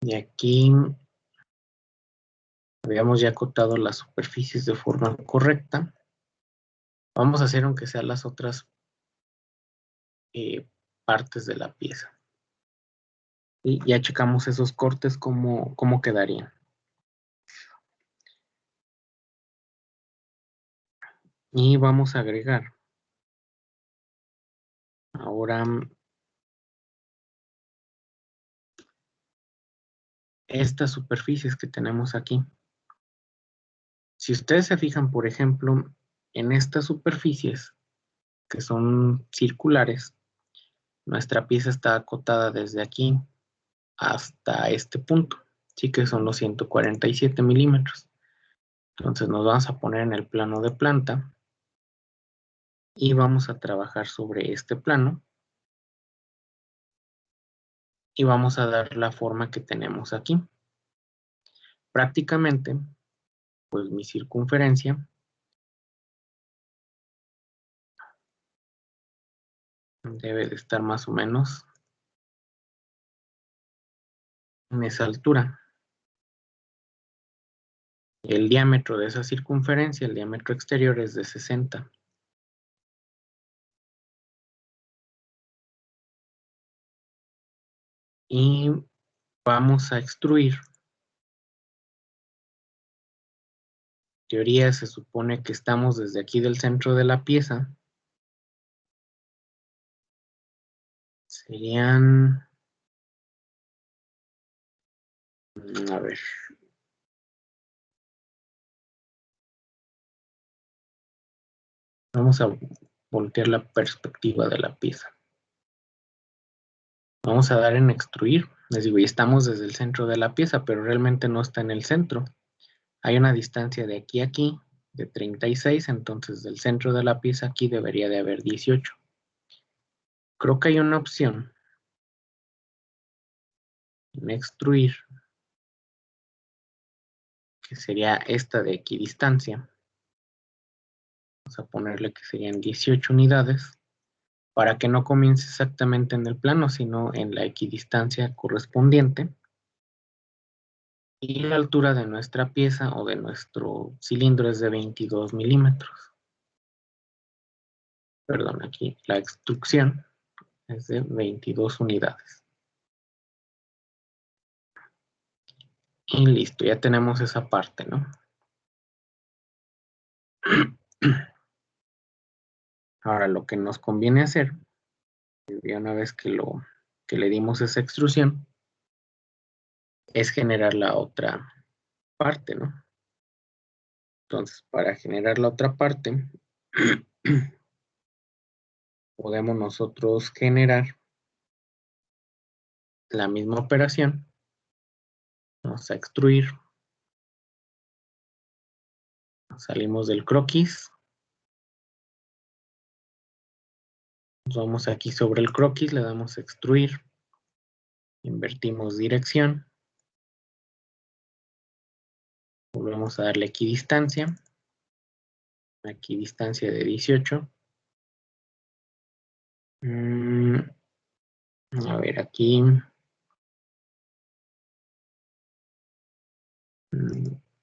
Y aquí habíamos ya acotado las superficies de forma correcta. Vamos a hacer aunque sean las otras partes de la pieza. Y ya checamos esos cortes, cómo quedarían. Y vamos a agregar ahora estas superficies que tenemos aquí. Si ustedes se fijan, por ejemplo, en estas superficies que son circulares, nuestra pieza está acotada desde aquí hasta este punto, sí que son los 147 milímetros. Entonces nos vamos a poner en el plano de planta y vamos a trabajar sobre este plano y vamos a dar la forma que tenemos aquí. Prácticamente, pues mi circunferencia debe de estar más o menos en esa altura. El diámetro de esa circunferencia, el diámetro exterior, es de 60. Y vamos a extruir. En teoría se supone que estamos desde aquí del centro de la pieza. Serían... A ver. Vamos a voltear la perspectiva de la pieza. Vamos a dar en extruir. Les digo, y estamos desde el centro de la pieza, pero realmente no está en el centro. Hay una distancia de aquí a aquí de 36, entonces del centro de la pieza aquí debería de haber 18. Creo que hay una opción en extruir, que sería esta de equidistancia. Vamos a ponerle que serían 18 unidades, para que no comience exactamente en el plano, sino en la equidistancia correspondiente. Y la altura de nuestra pieza o de nuestro cilindro es de 22 milímetros. Perdón, aquí la extrusión es de 22 unidades. Y listo, ya tenemos esa parte, ¿no? Ahora lo que nos conviene hacer, ya una vez que le dimos esa extrusión, es generar la otra parte, ¿no? Entonces, para generar la otra parte, podemos nosotros generar la misma operación. Vamos a extruir. Salimos del croquis. Nos vamos aquí sobre el croquis, le damos a extruir. Invertimos dirección. Volvemos a darle equidistancia. Equidistancia de 18. A ver, aquí.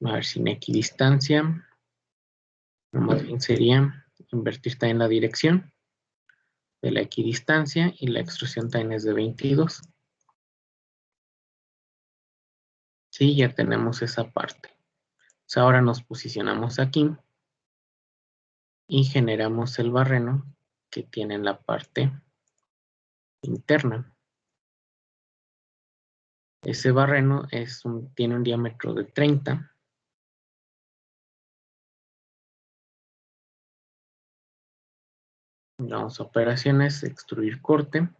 A ver, sin equidistancia. Más bien sería invertir también la dirección de la equidistancia y la extrusión también es de 22. Sí, ya tenemos esa parte. Entonces ahora nos posicionamos aquí y generamos el barreno que tiene en la parte interna. Ese barreno tiene un diámetro de 30. Vamos a operaciones, extruir corte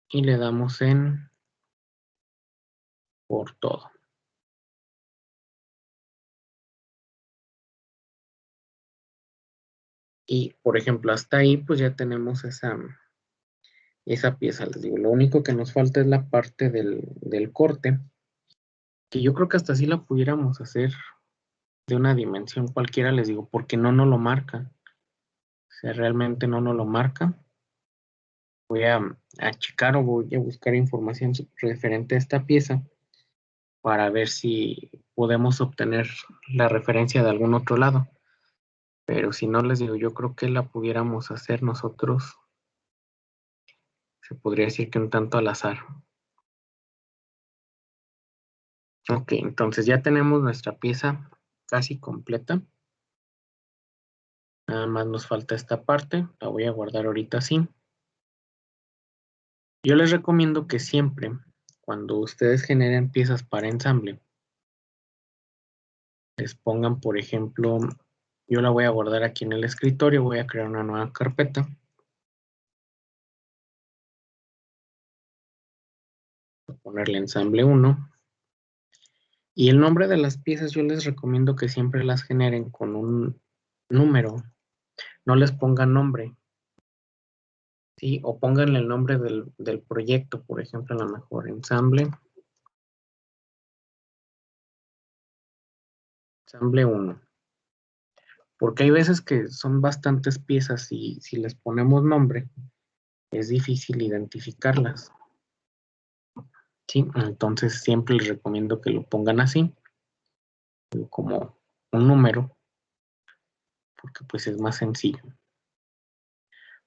y le damos en por todo. Y por ejemplo, hasta ahí pues ya tenemos esa pieza. Les digo, lo único que nos falta es la parte del corte, que yo creo que hasta así la pudiéramos hacer de una dimensión cualquiera, les digo, porque no nos lo marca. O sea, realmente no nos lo marca. Voy a checar o voy a buscar información referente a esta pieza para ver si podemos obtener la referencia de algún otro lado. Pero si no, les digo, yo creo que la pudiéramos hacer nosotros, se podría decir que un tanto al azar. Ok, entonces ya tenemos nuestra pieza casi completa. Nada más nos falta esta parte, la voy a guardar ahorita así. Yo les recomiendo que siempre, cuando ustedes generen piezas para ensamble, les pongan, por ejemplo, yo la voy a guardar aquí en el escritorio, voy a crear una nueva carpeta. Voy a ponerle ensamble 1. Y el nombre de las piezas yo les recomiendo que siempre las generen con un número. No les pongan nombre. ¿Sí? O pónganle el nombre del proyecto, por ejemplo, a lo mejor ensamble 1. Porque hay veces que son bastantes piezas y si les ponemos nombre, es difícil identificarlas. ¿Sí? Entonces siempre les recomiendo que lo pongan así, como un número, porque pues es más sencillo.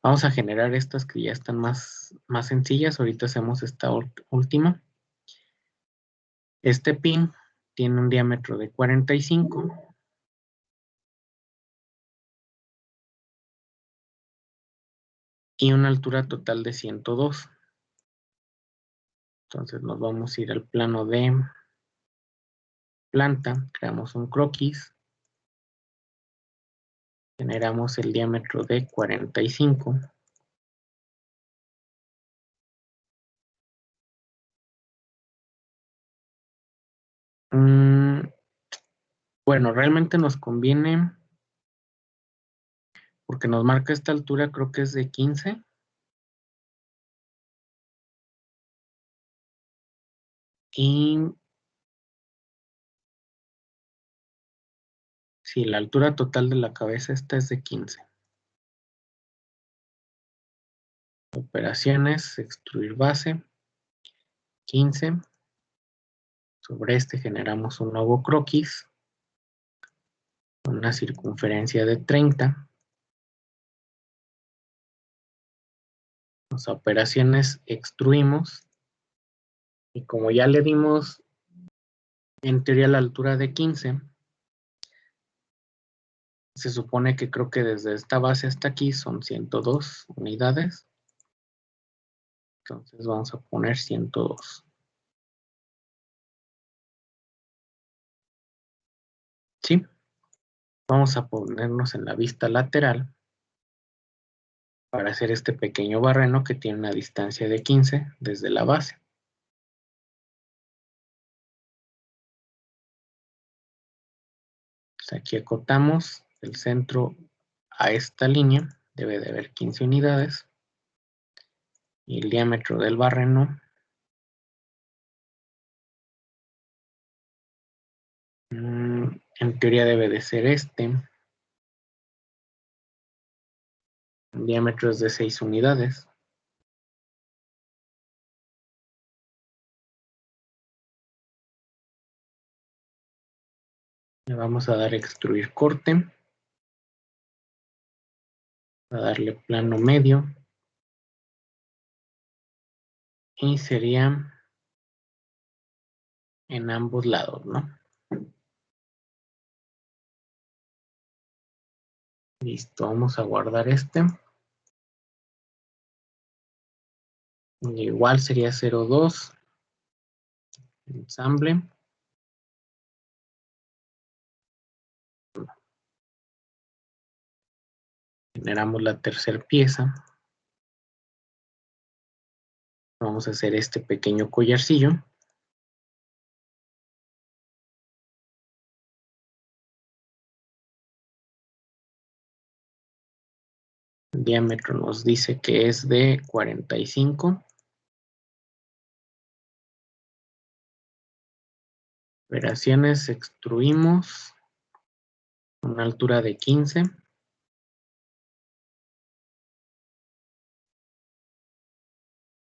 Vamos a generar estas que ya están más sencillas. Ahorita hacemos esta última. Este pin tiene un diámetro de 45 y una altura total de 102. Entonces nos vamos a ir al plano de planta, creamos un croquis, generamos el diámetro de 45. Bueno, realmente nos conviene porque nos marca esta altura, creo que es de 15. Y sí, la altura total de la cabeza esta es de 15. Operaciones, extruir base, 15. Sobre este generamos un nuevo croquis, una circunferencia de 30. Las operaciones extruimos. Y como ya le dimos en teoría la altura de 15, se supone que creo que desde esta base hasta aquí son 102 unidades. Entonces vamos a poner 102. ¿Sí? Vamos a ponernos en la vista lateral para hacer este pequeño barreno que tiene una distancia de 15 desde la base. Entonces aquí acotamos el centro a esta línea, debe de haber 15 unidades. Y el diámetro del barreno en teoría debe de ser este. El diámetro es de 6 unidades. Le vamos a dar extruir corte. A darle plano medio. Y sería en ambos lados, ¿no? Listo, vamos a guardar este. Igual sería 0,2. Ensamble. Generamos la tercera pieza. Vamos a hacer este pequeño collarcillo. El diámetro nos dice que es de 45. Operaciones, extruimos. una altura de 15.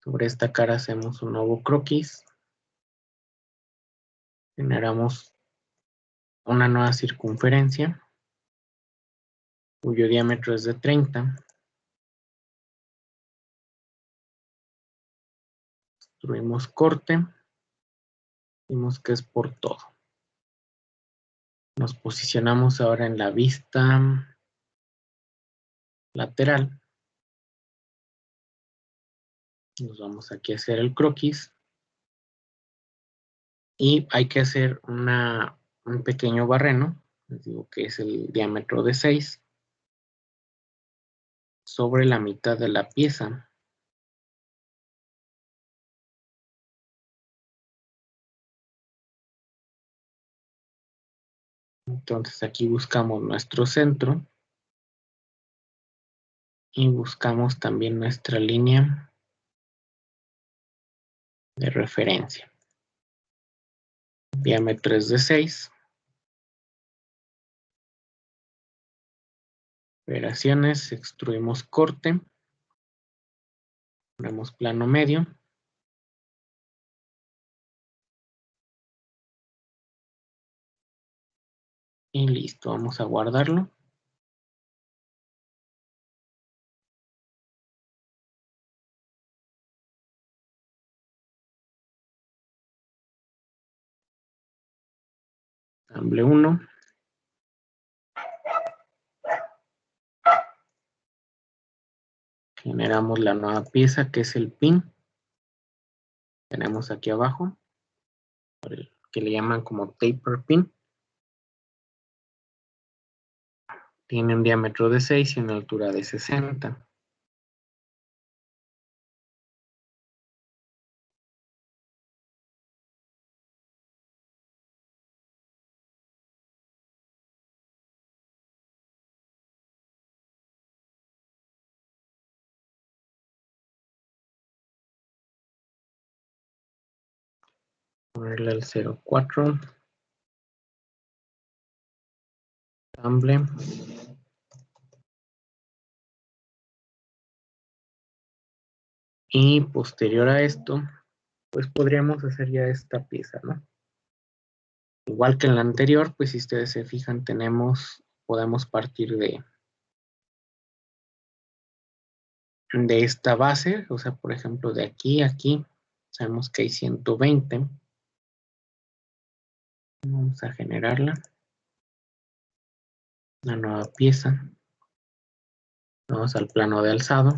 Sobre esta cara hacemos un nuevo croquis. Generamos una nueva circunferencia, cuyo diámetro es de 30. Construimos corte. Vimos que es por todo. Nos posicionamos ahora en la vista lateral. Nos vamos aquí a hacer el croquis. Y hay que hacer un pequeño barreno. Les digo que es el diámetro de 6. Sobre la mitad de la pieza. Entonces aquí buscamos nuestro centro. Y buscamos también nuestra línea de referencia. Diámetro es de 6. Operaciones, extruimos corte. Ponemos plano medio. Y listo, vamos a guardarlo. Ensamble 1. Generamos la nueva pieza que es el pin. Tenemos aquí abajo, que le llaman como taper pin. Tiene un diámetro de 6 y una altura de 60. Ponerle el 0,4. Ensamble. Y posterior a esto, pues podríamos hacer ya esta pieza, ¿no? Igual que en la anterior, pues si ustedes se fijan, podemos partir de esta base, o sea, por ejemplo, de aquí a aquí, sabemos que hay 120. Vamos a generarla. Una nueva pieza. Vamos al plano de alzado.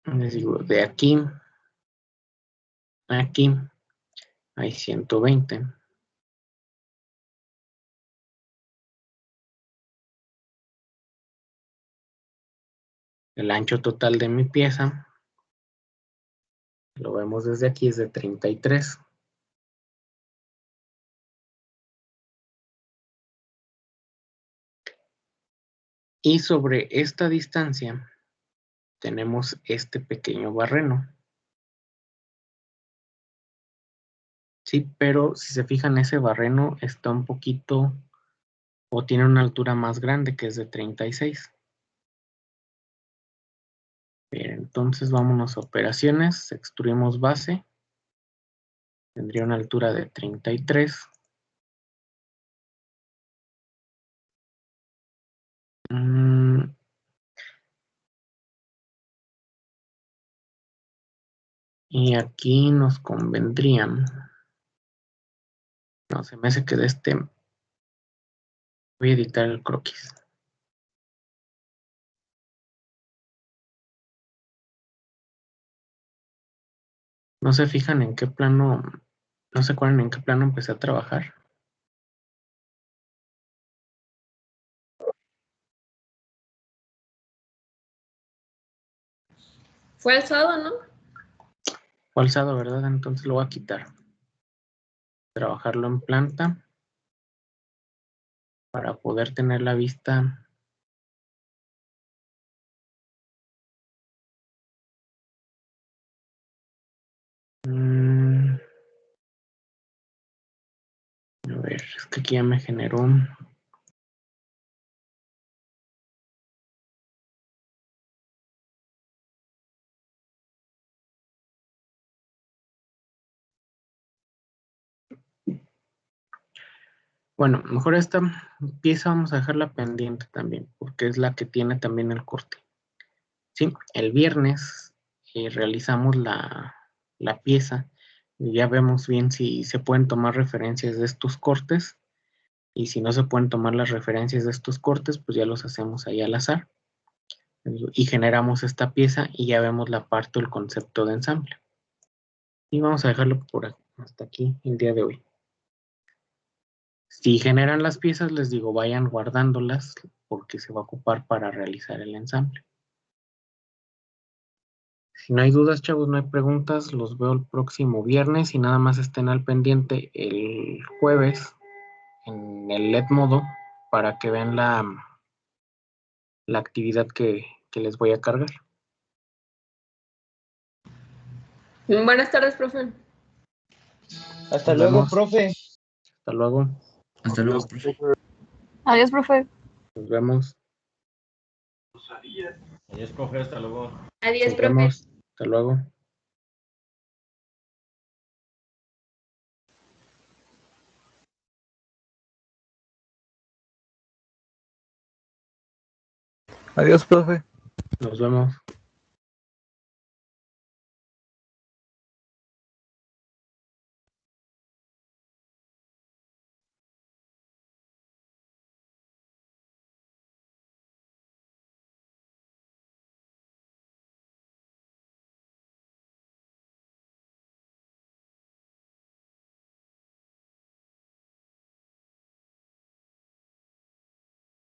Les digo, de aquí a aquí hay 120. El ancho total de mi pieza, lo vemos desde aquí, es de 33. Y sobre esta distancia tenemos este pequeño barreno. Sí, pero si se fijan, ese barreno está un poquito, o tiene una altura más grande, que es de 36. Bien, entonces vámonos a operaciones, extruimos base. Tendría una altura de 33. Y aquí nos convendría. No, se me hace que de este voy a editar el croquis. No se fijan en qué plano, no se acuerdan en qué plano empecé a trabajar. Fue alzado, ¿no? Fue alzado, ¿verdad? Entonces lo voy a quitar. Trabajarlo en planta para poder tener la vista que aquí ya me generó. Bueno, mejor esta pieza vamos a dejarla pendiente también, porque es la que tiene también el corte. Sí, el viernes realizamos la pieza y ya vemos bien si se pueden tomar referencias de estos cortes, y si no se pueden tomar las referencias de estos cortes, pues ya los hacemos ahí al azar y generamos esta pieza y ya vemos la parte o el concepto de ensamble. Y vamos a dejarlo hasta aquí el día de hoy. Si generan las piezas, les digo, vayan guardándolas porque se va a ocupar para realizar el ensamble. Si no hay dudas, chavos, no hay preguntas, los veo el próximo viernes y nada más estén al pendiente el jueves en el LED modo para que vean la actividad que les voy a cargar. Buenas tardes, profe. Hasta Nos luego, vemos. profe. Hasta luego. Hasta luego, profe. Adiós, profe. Nos vemos. Adiós, profe, hasta luego. Adiós, Nos profe. vemos. Hasta luego. Adiós, profe. Nos vemos.